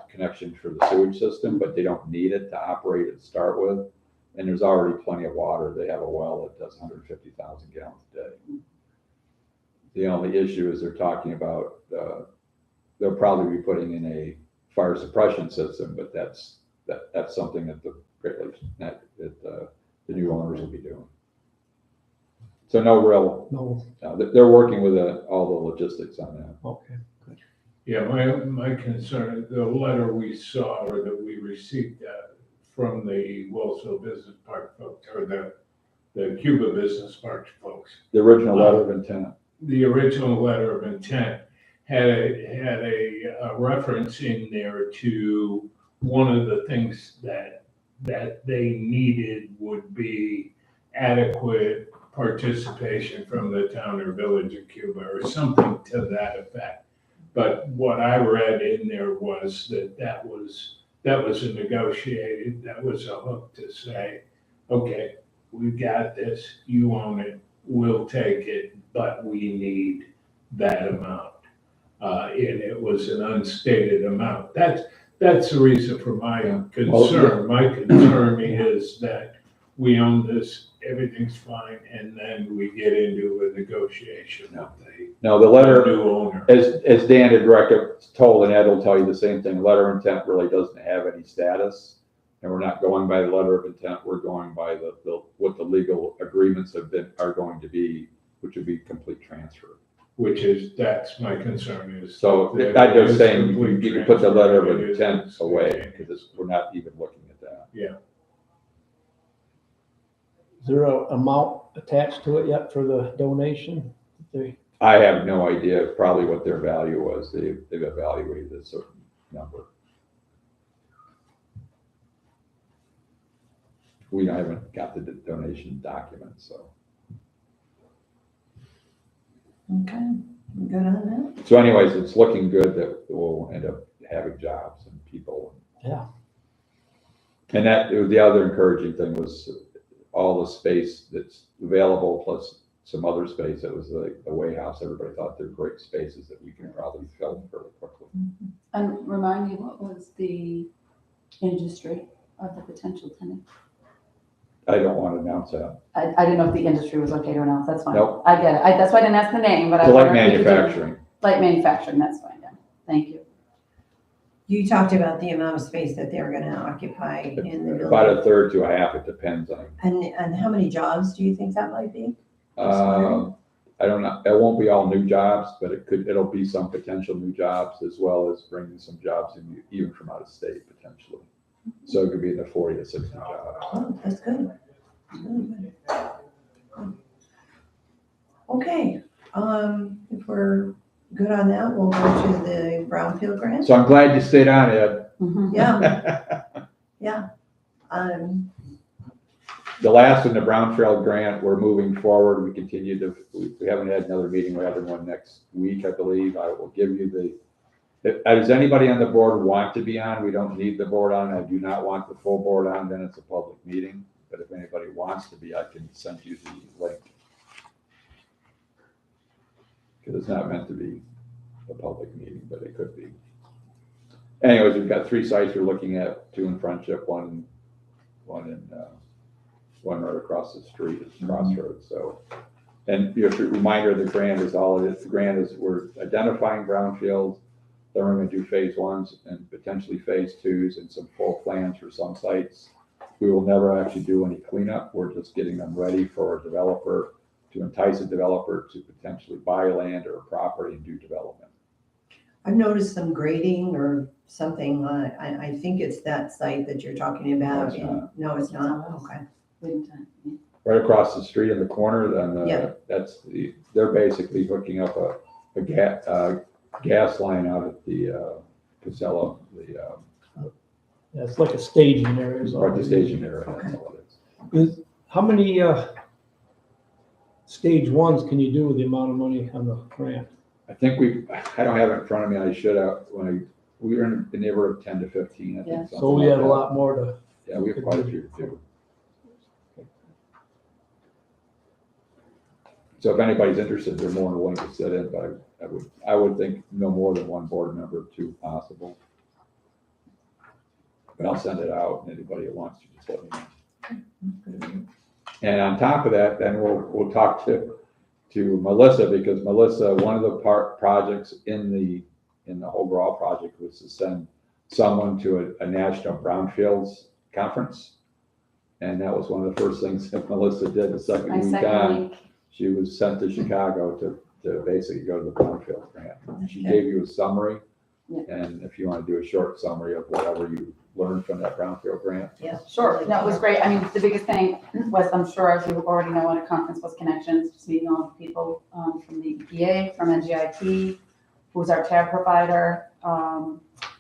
connection for the sewage system, but they don't need it to operate it to start with. And there's already plenty of water. They have a well that does 150,000 gallons a day. The only issue is they're talking about, they'll probably be putting in a fire suppression system, but that's something that the Great Lakes, that the new owners will be doing. So No. they're working with all the logistics on that. Okay. Yeah, my concern, the letter we saw or that we received from the Wellsville Business Park folks, or the Cuba Business Park folks. The original letter of intent. The original letter of intent had a reference in there to one of the things that they needed would be adequate participation from the town or village of Cuba or something to that effect. But what I read in there was that was a negotiated, that was a hook to say, okay, we got this, you own it, we'll take it, but we need that amount. And it was an unstated amount. That's the reason for my concern. My concern is that we own this, everything's fine, and then we get into a negotiation with The letter, new owner. as Dan had told, and Ed will tell you the same thing, letter of intent really doesn't have any status. And we're not going by the letter of intent, we're going by what the legal agreements are going to be, which would be complete transfer. That's my concern is. So I'm just saying, you can put the letter of intent away, because we're not even looking at that. Yeah. Is there a amount attached to it yet for the donation? I have no idea probably what their value was. They've evaluated a certain number. We haven't got the donation document, so. Okay, we good on that? So anyways, it's looking good that we'll end up having jobs and people. Yeah. And the other encouraging thing was all the space that's available, plus some other space that was like the Way House. Everybody thought they're great spaces that we can probably fill fairly quickly. And remind me, what was the industry of the potential tenant? I don't want to announce that. I didn't know if the industry was okay to announce, that's fine. Nope. I get it, that's why I didn't ask the name, but I. It's light wondered if we could do- manufacturing. Light manufacturing, that's fine, yeah, thank you. You talked about the amount of space that they're gonna occupy in the About building. a third to a half, it depends on. And how many jobs do you think that might be? I don't know. It won't be all new jobs, but it'll be some potential new jobs, as well as bringing some jobs in, even from out of state potentially. So it could be in the 40 to 60 jobs. Oh, that's good. Really good. Okay, if we're good on that, we'll go to the Brownfield grant. So I'm glad you stayed on, Ed. Mhm. Yeah, yeah. The last in the Brownfield grant, we're moving forward. We haven't had another meeting. We're having one next week, I believe. I will give you does anybody on the board want to be on? We don't need the board on. I do not want the full board on, then it's a public meeting. But if anybody wants to be, I can send you the link. Because it's not meant to be a public meeting, but it could be. Anyways, we've got 3 sites we're looking at, 2 in Friendship, one right across the street at Crossroads. So, and your reminder, the grant is all it is. The grant is we're identifying brownfields. Then we're going to do phase 1s and potentially phase 2s and some full plans for some sites. We will never actually do any cleanup. We're just getting them ready for a developer, to entice a developer to potentially buy land or a property and do development. I've noticed some grading or something. I think it's that site that you're talking about. No, it's not. Okay. Waiting time, yeah. Right across the street in the corner, then Yeah. they're basically hooking up a gas line out at the Casella, Yeah, it's like a staging area. is all right, the it is. station area. That's all it is. How many stage 1s can you do with the amount of money on the grant? I think I don't have it in front of me. I should have, when We were in the neighborhood of 10 to 15, I Yeah. think. So something we like have a that. lot more to, Yeah, we have quite a few to do. So if anybody's interested, they're more than willing to sit in, but I would think no more than one board member, two possible. But I'll send it out, and anybody that wants to just let me know. And on top of that, then we'll talk to Melissa, because Melissa, one of the projects in the overall project was to send someone to a national brownfields conference. And that was one of the first things that Melissa did the second My week second on. week. She was sent to Chicago to basically go to the brownfield grant. She gave you a summary. Yeah. And if you want to do a short summary of whatever you learned from that brownfield grant. Yeah. Sure, no, it was great. I mean, the biggest thing was, I'm sure as you already know at a conference, was connections, just meeting all the people from the EPA, from NGIT, who's our tab provider,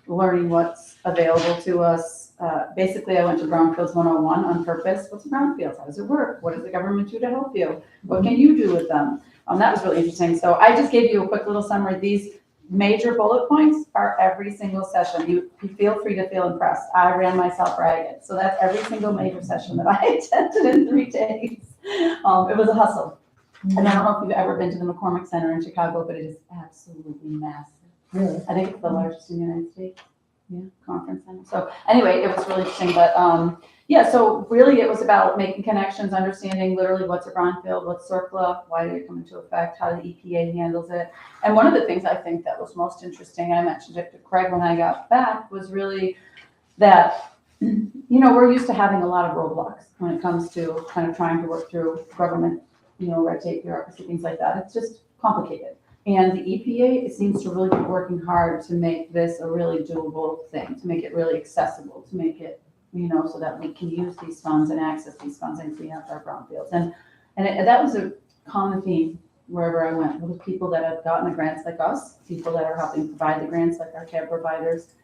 learning what's available to us. Basically, I went to Brownfields 101 on purpose. What's brownfields? How does it work? What does the government do to help you? What can you do with them? That was really interesting. So I just gave you a quick little summary. These major bullet points are every single session. You feel free to feel impressed. I ran myself ragged. So that's every single major session that I attended in 3 days. It was a hustle. And I don't know if you've ever been to the McCormick Center in Chicago, but it is absolutely massive. Really? I think it's the largest in the United States. Yeah, conference center. So anyway, it was really interesting, but yeah, so really it was about making connections, understanding literally what's a brownfield, what's CERCLA, why did it come into effect, how the EPA handles it. And one of the things I think that was most interesting, I mentioned it to Craig when I got back, was really that, we're used to having a lot of roadblocks when it comes to kind of trying to work through government, red tape, bureaucracy, things like that. It's just complicated. And the EPA, it seems to really be working hard to make this a really doable thing, to make it really accessible, to make it, so that we can use these funds and access these funds and clean up our brownfields. And that was a common theme wherever I went, with people that have gotten the grants like us, people that are helping provide the grants like our tab providers.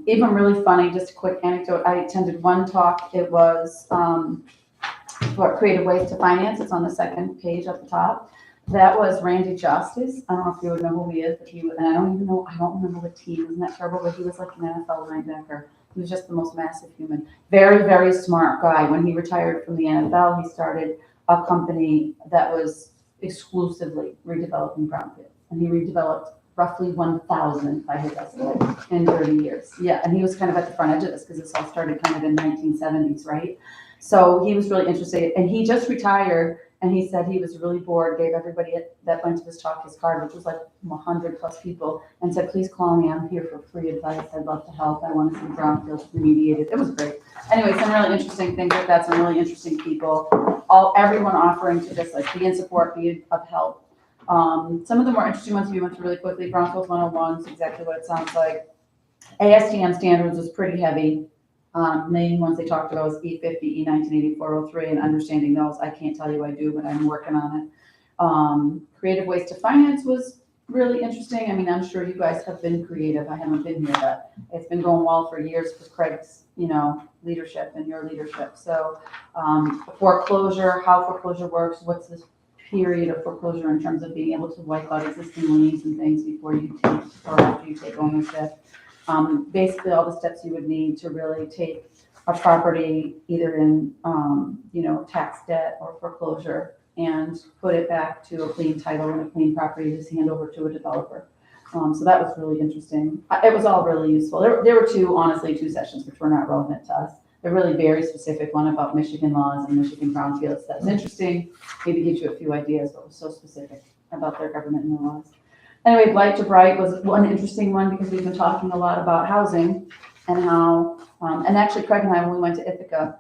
Even really funny, just a quick anecdote, I attended one talk, it was for Creative Ways to Finance, it's on the second page at the top. That was Randy Justice. I don't know if you would know who he is, but he was, and I don't remember what team, isn't that terrible? But he was like an NFL linebacker. He was just the most massive human. Very, very smart guy. When he retired from the NFL, he started a company that was exclusively redeveloping brownfields. And he redeveloped roughly 1,000 by his estimate in 30 years. Yeah, and he was kind of at the front edge of this because this all started kind of in 1970s, right? So he was really interested, and he just retired. And he said he was really bored, gave everybody that went to this talk his card, which was like 100 plus people, and said, please call me, I'm here for free advice, I'd love to help, I want to see brownfields remediated. It was great. Anyway, some really interesting things like that, some really interesting people, everyone offering to just like be in support, be of help. Some of the more interesting ones we went through really quickly, Brownfields 101 is exactly what it sounds like. ASTM standards was pretty heavy. Main ones they talked about was E50, E1980, 403, and understanding those. I can't tell you I do, but I'm working on it. Creative Ways to Finance was really interesting. I mean, I'm sure you guys have been creative. I haven't been here, but it's been going well for years with Craig's, leadership and your leadership. So foreclosure, how foreclosure works, what's this period of foreclosure in terms of being able to wipe out existing liens and things before you take or after you take ownership. Basically all the steps you would need to really take a property either in, tax debt or foreclosure and put it back to a clean title and a clean property to hand over to a developer. So that was really interesting. It was all really useful. There were two sessions which were not relevant to us. They're really very specific, one about Michigan laws and Michigan brownfields. That's interesting. Maybe gives you a few ideas, but was so specific about their government and their laws. Anyway, Blight to Bright was one interesting one because we've been talking a lot about housing and how, and actually Craig and I, when we went to Ithaca,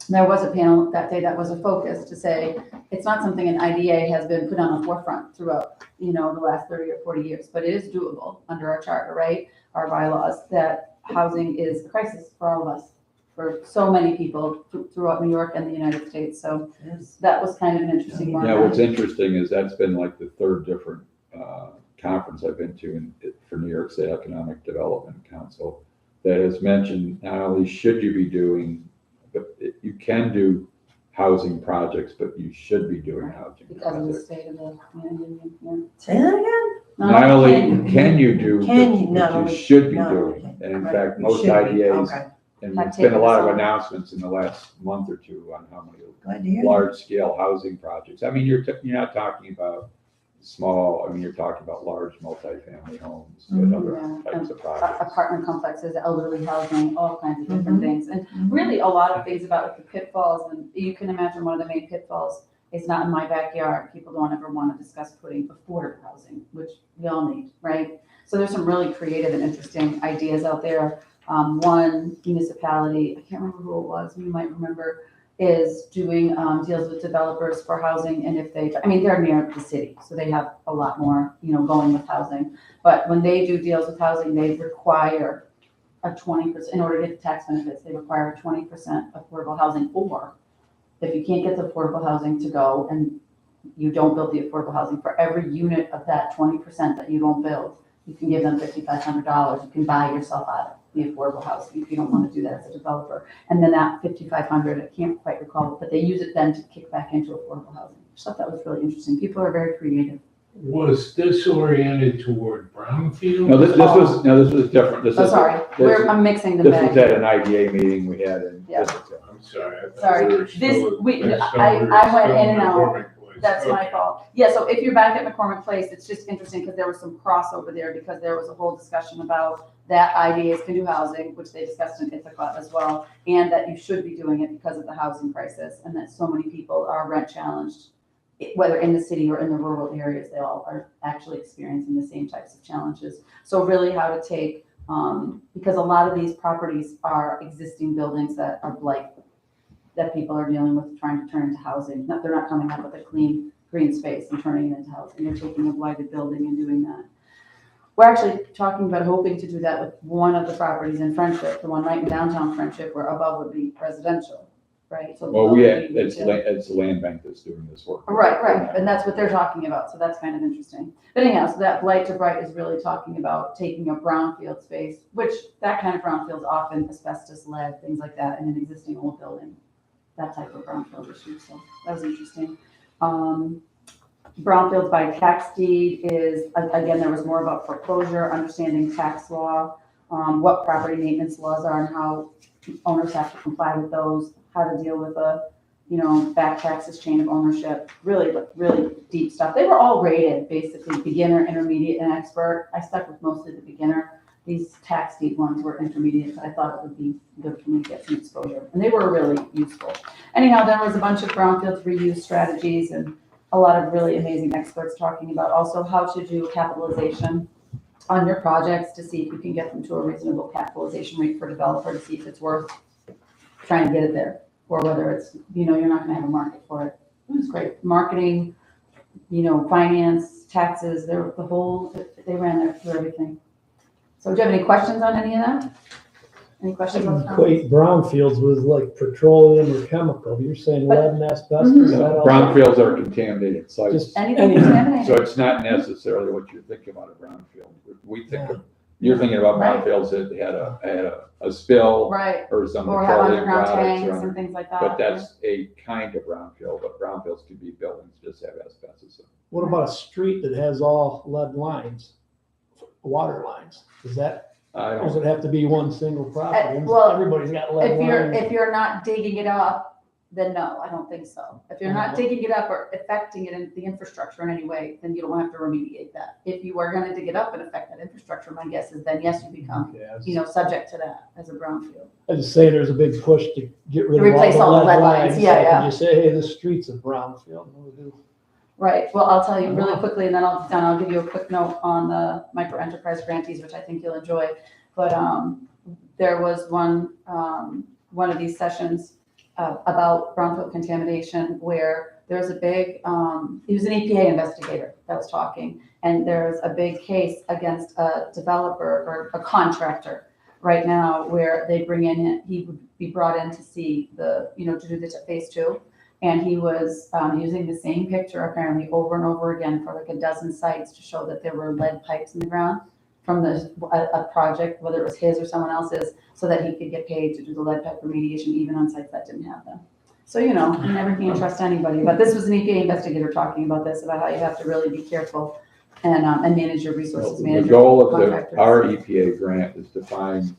there was a panel that day that was a focus to say, it's not something an IDA has been put on the forefront throughout, the last 30 or 40 years, but it is doable under our charter, right? Our bylaws, that housing is a crisis for all of us, for so many people throughout New York and the United States. So that was kind of an interesting one. Yeah, what's interesting is that's been like the third different conference I've been to for New York State Economic Development Council that has mentioned not only should you be doing, but you can do housing projects, but you should be doing housing because of the projects. state of the union. Say that again? Not only can you do, Can you, but not you only- should be not doing. only- And in right, fact, you most should be. IDAs, Okay, and I've there's been a taken lot this of on. announcements in the last month or two on how many glad to hear that. large-scale housing projects. I mean, you're not talking about small, I mean, you're talking about large multifamily homes and other Yeah. types of projects. Apartment complexes, elderly housing, all kinds of different things. And Mhm. really a lot of things about the pitfalls, and you can imagine one of the main pitfalls is not in my backyard. People don't ever want to discuss putting affordable housing, which we all need, right? So there's some really creative and interesting ideas out there. One municipality, I can't remember who it was, you might remember, is doing deals with developers for housing. And if they, I mean, they're near the city, so they have a lot more, going with housing. But when they do deals with housing, they require a 20%, in order to get the tax benefits, they require a 20% affordable housing. Or if you can't get the affordable housing to go and you don't build the affordable housing, for every unit of that 20% that you don't build, you can give them $5,500. You can buy yourself out of the affordable housing if you don't want to do that as a developer. And then that $5,500, I can't quite recall it, but they use it then to kick back into affordable housing. I thought that was really interesting. People are very creative. Was this oriented toward brownfield? No, this was different. This Oh, is- sorry, this- I'm mixing them This was back. at an IDA meeting we had in. Yeah. I'm sorry. I thought Sorry. we were This- still- we- I thought I- we were I went still in and out. McCormick Place. That's my Okay. fault. Yeah, so if you're back at McCormick Place, it's just interesting because there was some crossover there because there was a whole discussion about that IDAs can do housing, which they discussed in Ithaca as well, and that you should be doing it because of the housing crisis and that so many people are rent challenged, whether in the city or in the rural areas, they all are actually experiencing the same types of challenges. So really how to take, because a lot of these properties are existing buildings that are blight, that people are dealing with trying to turn into housing. They're not coming up with a clean green space and turning it into housing. They're taking a blighted building and doing that. We're actually talking about hoping to do that with one of the properties in Friendship, the one right in downtown Friendship, where above would be residential, right? So Well, below would be it's retail. the land bank that's doing this work. Right, and that's what they're talking about, so that's kind of interesting. But anyhow, so that blight to bright is really talking about taking a brownfield space, which that kind of brownfield is often asbestos, lead, things like that, in an existing old building. That type of brownfield issue, so that was interesting. Brownfields by tax deed is, again, there was more about foreclosure, understanding tax law, what property maintenance laws are and how owners have to comply with those, how to deal with back taxes, chain of ownership, really deep stuff. They were all rated, basically, beginner, intermediate, and expert. I stuck with mostly the beginner. These tax deed ones were intermediate, but I thought it would be good for me to get some exposure. And they were really useful. Anyhow, there was a bunch of brownfields reuse strategies and a lot of really amazing experts talking about also how to do capitalization on your projects to see if you can get them to a reasonable capitalization rate for developer to see if it's worth trying to get it there, or whether it's, you're not gonna have a market for it. It was great. Marketing, finance, taxes, they ran there through everything. So do you have any questions on any of that? Any questions on that? Equate brownfields with like petroleum or chemical. You're saying lead and asbestos. Mhm. is that all? Brownfields are contaminated sites, Just Anything anything. contaminated? so it's not necessarily what you're thinking about a brownfield. We think of, Yeah. you're thinking about Right. brownfields that had a spill Right, or some or have petroleum underground products. tanks around and it. things like that. But that's a kind of brownfield, but brownfields could be buildings just have asbestos in them. What about a street that has all lead lines, water lines? Does it have to be one single property? well, Everybody's got lead If lines. you're not digging it up, then no, I don't think so. If you're not digging it up or affecting it in the infrastructure in any way, then you don't have to remediate that. If you are gonna dig it up and affect that infrastructure, my guess is then yes, you become, Yeah, subject to that as a brownfield. I just say there's a big push to get rid To of replace all all the lead lines. yeah, So yeah. Can you say, hey, this street's a brownfield? What do we do? Right, well, I'll tell you really quickly and then I'll give you a quick note on the micro enterprise grantees, which I think you'll enjoy. But there was one of these sessions about brownfield contamination where there was a big, he was an EPA investigator that was talking, and there's a big case against a developer or a contractor right now where they bring in, he would be brought in to see to do the phase 2. And he was using the same picture apparently over and over again for like a dozen sites to show that there were lead pipes in the ground from a project, whether it was his or someone else's, so that he could get paid to do the lead pipe remediation even on sites that didn't have them. So, you never can trust anybody. But this was an EPA investigator talking about this, about how you have to really be careful and manage your resources, The manage your goal of contractors. our EPA grant is to find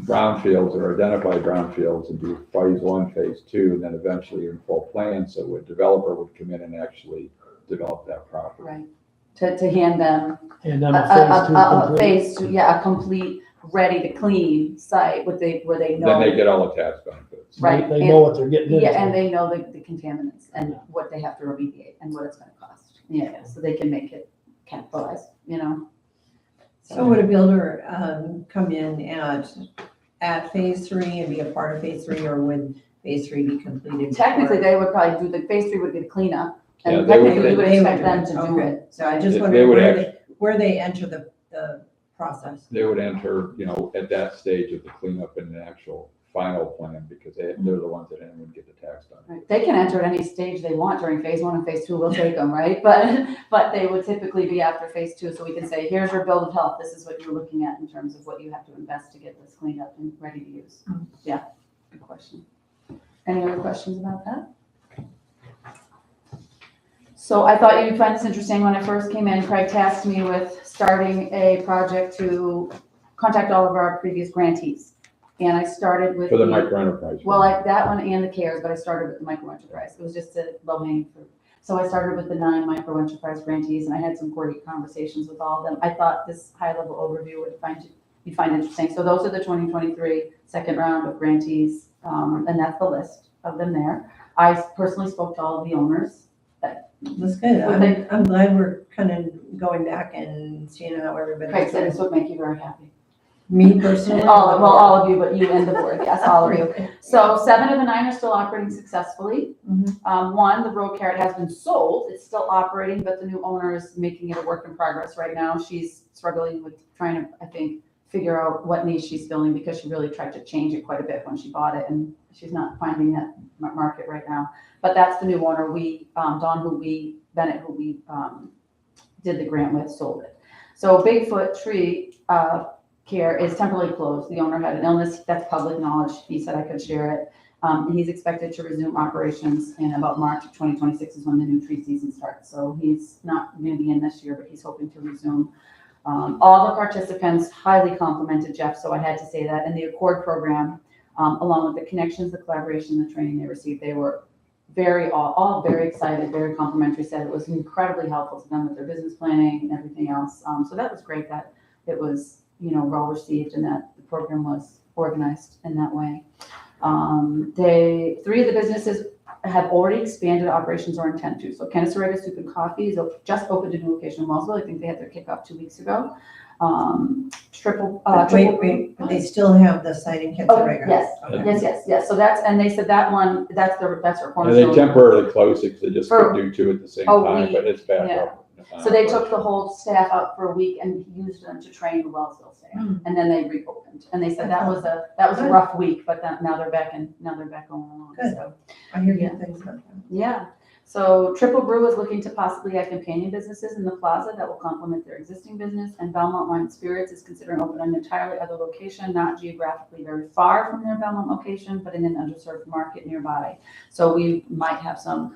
brownfields or identify brownfields and do phase 1, phase 2, and then eventually in full plan, so a developer would come in and actually develop that property. Right, to hand them And then a phase two complete. a complete, ready to clean site where they know. Then they get all the tax benefits. Right. They know what they're getting into. Yeah, and they know the contaminants and what they have to remediate and what it's gonna cost. Yeah, so they can make it capitalized, you know? So would a builder come in at phase 3 and be a part of phase 3, or would phase 3 be completed? Technically, they would probably do phase 3 would be the cleanup. Yeah, And they would- technically, we would they would expect do them it. to do Okay. it. So I just They wondered would where they enter the process. They would enter, at that stage of the cleanup and the actual final plan, because they're the ones that would get the tax done. Right. They can enter at any stage they want during phase 1 and phase 2, we'll take them, right? But they would typically be after phase 2, so we can say, here's your bill of health, this is what you're looking at in terms of what you have to invest to get this cleaned up and ready to use. Yeah, good question. Any other questions about that? So I thought you'd find this interesting. When I first came in, Craig tasked me with starting a project to contact all of our previous grantees. And I started with For the micro enterprise. well, that one and the CARES, but I started with the micro enterprise. It was just a low hanging fruit. So I started with the 9 micro enterprise grantees, and I had some great conversations with all of them. I thought this high level overview you'd find interesting. So those are the 2023 second round of grantees, and that's the list of them there. I personally spoke to all of the owners. That's good. I'm glad we're kind of going back and seeing how everybody's Craig said doing. this would make you very happy. Me personally? All of you, but you and the board, yes, all of you. So 7 of the 9 are still operating successfully. One, the Road Carrot has been sold. It's still operating, but the new owner is making it a work in progress right now. She's struggling with trying to, I think, figure out what niche she's filling, because she really tried to change it quite a bit when she bought it, and she's not finding that market right now. But that's the new owner. Bennett, who we did the grant with, sold it. So Bigfoot Tree Care is temporarily closed. The owner had an illness, that's public knowledge. He said I could share it. And he's expected to resume operations in about March of 2026 is when the new tree season starts. So he's not going to be in this year, but he's hoping to resume. All the participants highly complimented Jeff, so I had to say that. And the Accord program, along with the connections, the collaboration, the training they received, they were all very excited, very complimentary, said it was incredibly helpful to them with their business planning and everything else. So that was great that it was, well received and that the program was organized in that way. 3 of the businesses have already expanded operations or intend to. So Kennesaw Soup and Coffee is just opened a new location in Wellsville. I think they had their kickoff 2 weeks ago. Wait, they still have the site in Kennesaw? Yes. So they said that one, that's their Yeah, cornerstone. they temporarily closed it because they just For couldn't do 2 at the same a time, week, but it's back yeah. up. So they took the whole staff out for a week and used them to train the Wellsville staff, and then they reopened. And they said that was a Good. rough week, but now they're back going along. Good. So I hear good things about that. yeah. So Triple Brew is looking to possibly add companion businesses in the plaza that will complement their existing business, and Belmont Wine and Spirits is considering opening an entirely other location, not geographically very far from their Belmont location, but in an underserved market nearby. So we might have some,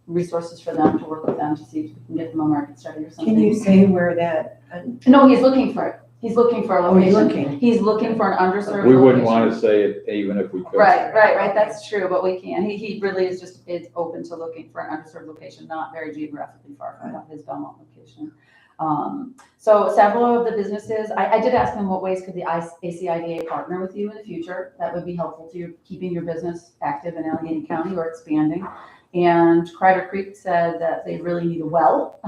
resources for them to work with them to see if we can get them a market study or something. Can you say where that? No, he's looking for it. He's looking for a location. looking. He's looking for an underserved We wouldn't location. want to say it even if we could. Right, that's true, but we can. He really is open to looking for an underserved location, not very geographically far from his Belmont location. So several of the businesses, I did ask them what ways could the ACIDA partner with you in the future that would be helpful to keeping your business active in Allegheny County or expanding. And Crider Creek said that they really need a well.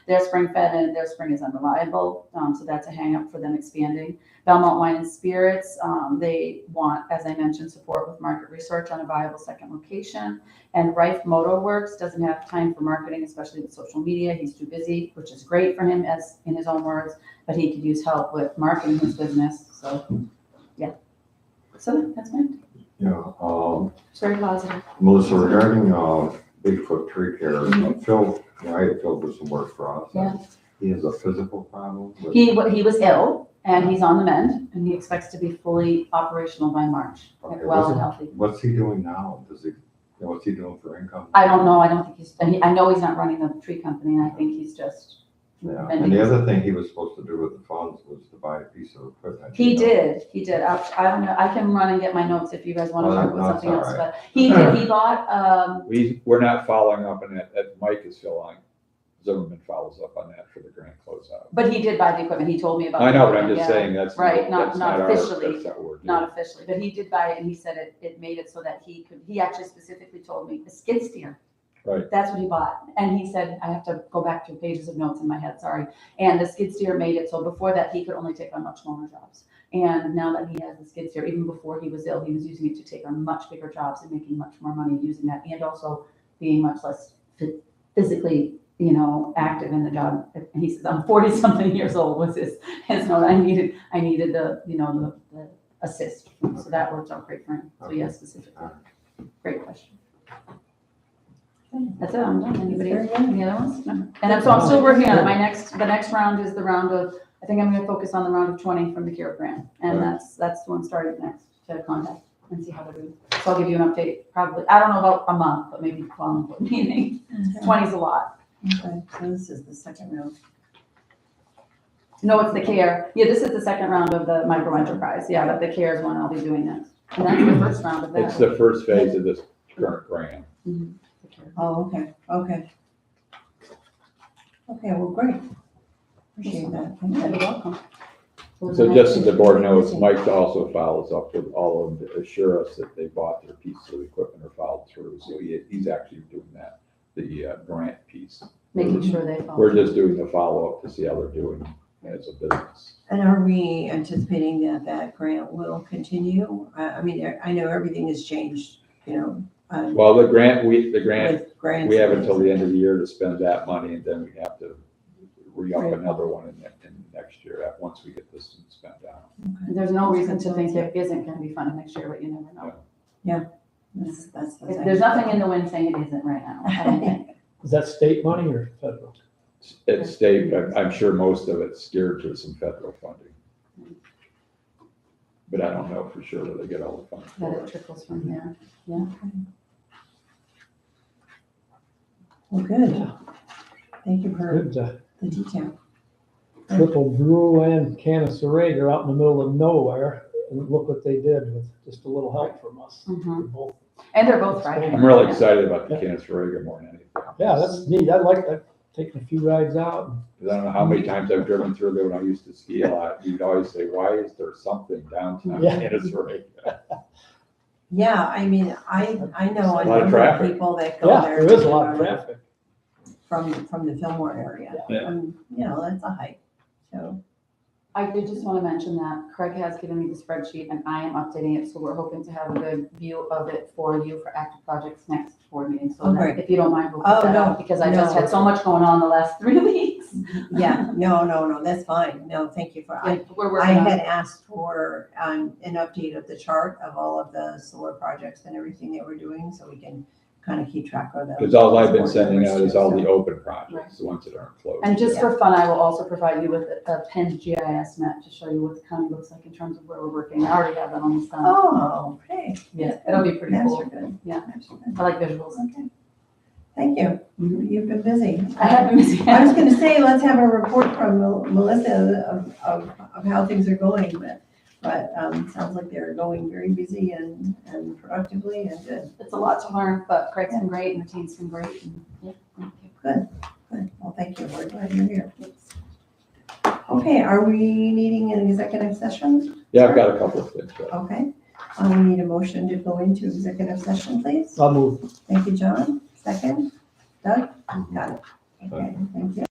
Their spring fed and their spring is unreliable. So that's a hang up for them expanding. Belmont Wine and Spirits, they want, as I mentioned, support with market research on a viable second location. And Rife Moto Works doesn't have time for marketing, especially with social media. He's too busy, which is great for him, as in his own words, but he could use help with marketing his business. So, yeah. So that's it. Yeah, It's very positive. Melissa, regarding Bigfoot Tree Care, Phil, I had Phil do some work for us. Yeah. He has a physical problem. He was ill and he's on the mend and he expects to be fully operational by March, Okay, well and healthy. What's he doing now? And what's he doing for income? I don't know, I don't think he's, I know he's not running the tree company, and I think he's just. Yeah, mending and the his- other thing he was supposed to do with the funds was to buy a piece of equipment. He did. I don't know, I can run and get my notes if you guys want to Oh, talk about that's something else, all but he did, he bought, We're not following up on that, Mike is filling, Zimmerman follows up on that for the grant closeout. but he did buy the equipment, he told me about. I the know, but I'm equipment, just yeah. saying that's. Right, not that's our- officially. that's not what we're doing. Not officially, but he did buy it, and he said it made it so that he actually specifically told me, a skid steer. Right. That's what he bought, and he said, I have to go back 2 pages of notes in my head, sorry. And the skid steer made it so before that, he could only take on much smaller jobs. And now that he has the skid steer, even before he was ill, he was using it to take on much bigger jobs and making much more money using that, and also being much less physically, active in the job. And he says, I'm 40-something years old, was his note. I needed the, the assist. So that worked out great for him. So yes, specifically. Great question. That's it, I'm done. Anybody, Very good. any other ones? No. And so I'm still working on it. The next round is the round of, I think I'm gonna focus on the round of 20 from the CARE grant. And that's the one starting next to contact and see how they're doing. So I'll give you an update probably, I don't know about a month, but maybe following board meeting. 20 is a lot. Okay, so this is the second round. No, it's the CARE. Yeah, this is the second round of the micro enterprise. Yeah, but the CARE is one I'll be doing next. And that's the first round of that. It's the first phase of this current grant. Mhm. The CARE. Oh, okay. Okay, well, great. Appreciate that. Thank Yeah, you. you're welcome. So just so the board knows, Mike also follows up with all of them to assure us that they bought their pieces of equipment or followed through. So he's actually doing that, the grant piece. Making sure they follow. We're just doing the follow-up to see how they're doing as a business. And are we anticipating that grant will continue? I mean, I know everything has changed, Well, the grant, we with grants. we have until the end of the year to spend that money, and then we have to re-up another one in next year, once we get this spent out. There's no reason to think it isn't gonna be funded next year, but you never know. That's the thing. There's nothing in the wind saying it isn't right now, I don't think. Is that state money or federal? It's state, but I'm sure most of it's geared to some federal funding. But I don't know for sure where they get all the funds That for it it. trickles from there. Well, good. Thank you for Good, the detail. Triple Brew and Canaserague are out in the middle of nowhere, and look what they did with just a little help from us. Mhm. They're both- And they're both right. I'm really excited about the Canaseraga more than anything. Yeah, that's neat. I like that, taking a few rides out. 'Cause I don't know how many times I've driven through there when I used to ski a lot. You'd always say, why is there something downtown Yeah. Canaseraga? Yeah, I mean, I know A lot a of number of traffic. people that go Yeah, there. there is a lot of traffic. From the Fillmore area. Yeah. And, that's a hike, so. I did just want to mention that Craig has given me the spreadsheet and I am updating it, so we're hoping to have a good view of it for you for active projects next board meeting. So Oh, that, great. if you don't mind, we'll Oh, put that no, out because I just no. had so much going on the last 3 weeks. Yeah, no, that's fine. No, thank you for, Yeah, we're I working on had it. asked for an update of the chart of all of the solar projects and everything that we're doing, so we can kind of keep track of them. Because all I've been sending out is all the open projects, the ones that aren't closed. And just for fun, I will also provide you with a pinned GIS map to show you what the county looks like in terms of where we're working. I already have that on the side. Oh, hey. Yeah, it'll be pretty Maps cool. are good. Yeah. Maps are good. I like visuals. Okay. Thank you. You've been busy. I have been missing. I was gonna say, let's have a report from Melissa of how things are going, but sounds like they're going very busy and productively and good. It's a lot to learn, but Craig's been great and the team's been great. And yeah, thank you. Good. Well, thank you. We're glad you're here. Okay, are we needing an executive session? Yeah, I've got a couple of things. but- Okay. We need a motion to go into executive session, please. I'll move. Thank you, John. Second. Doug? Got it. Okay, thank you.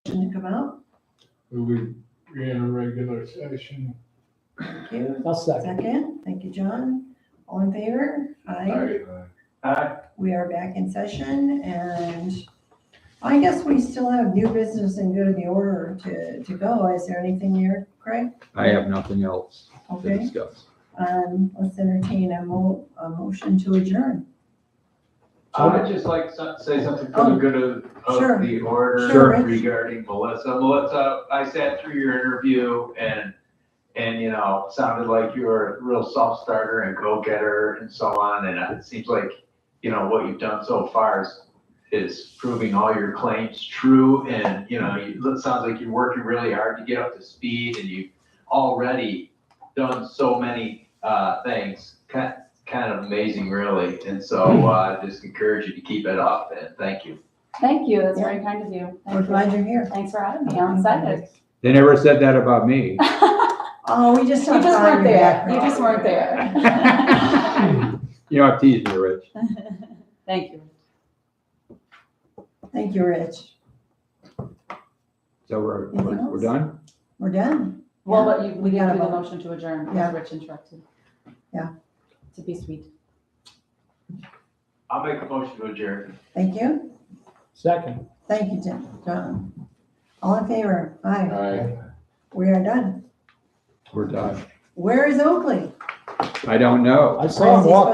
to come out. We in a regular session. Thank you. I'll second. Second, thank you, John. All in favor? Aye. We are back in session, and I guess we still have new business and good of the order to go. Is there anything here, Craig? I have nothing else to Okay, discuss. let's entertain a motion to adjourn. I'd just like to say something for the good of Sure. the order Sure, Rich. regarding Melissa. Melissa, I sat through your interview and, you know, sounded like you were a real self-starter and go-getter and so on. And it seems like, you know, what you've done so far is proving all your claims true. And, you know, it sounds like you're working really hard to get up to speed, and you've already done so many things. Kind of amazing, really. And so I just encourage you to keep it up, and thank you. Thank you, that's very kind of you. We're Thank you. glad you're here. Thanks for having me, I'm excited. They never said that about me. Oh, we just. You just talked about weren't your there, you background. just weren't there. You know, I've teased you, Rich. Thank you. Thank you, Rich. So we're Anything done? We're done. Well, Yeah. but We we gotta gotta do the vote. motion to adjourn, Yeah. because Rich interrupted. Yeah. To be sweet. I'll make a motion to adjourn. Thank you. Second. Thank you, John. All in favor? Aye. Aye. We are done. We're done. Where is Oakley? I don't know. I saw him walk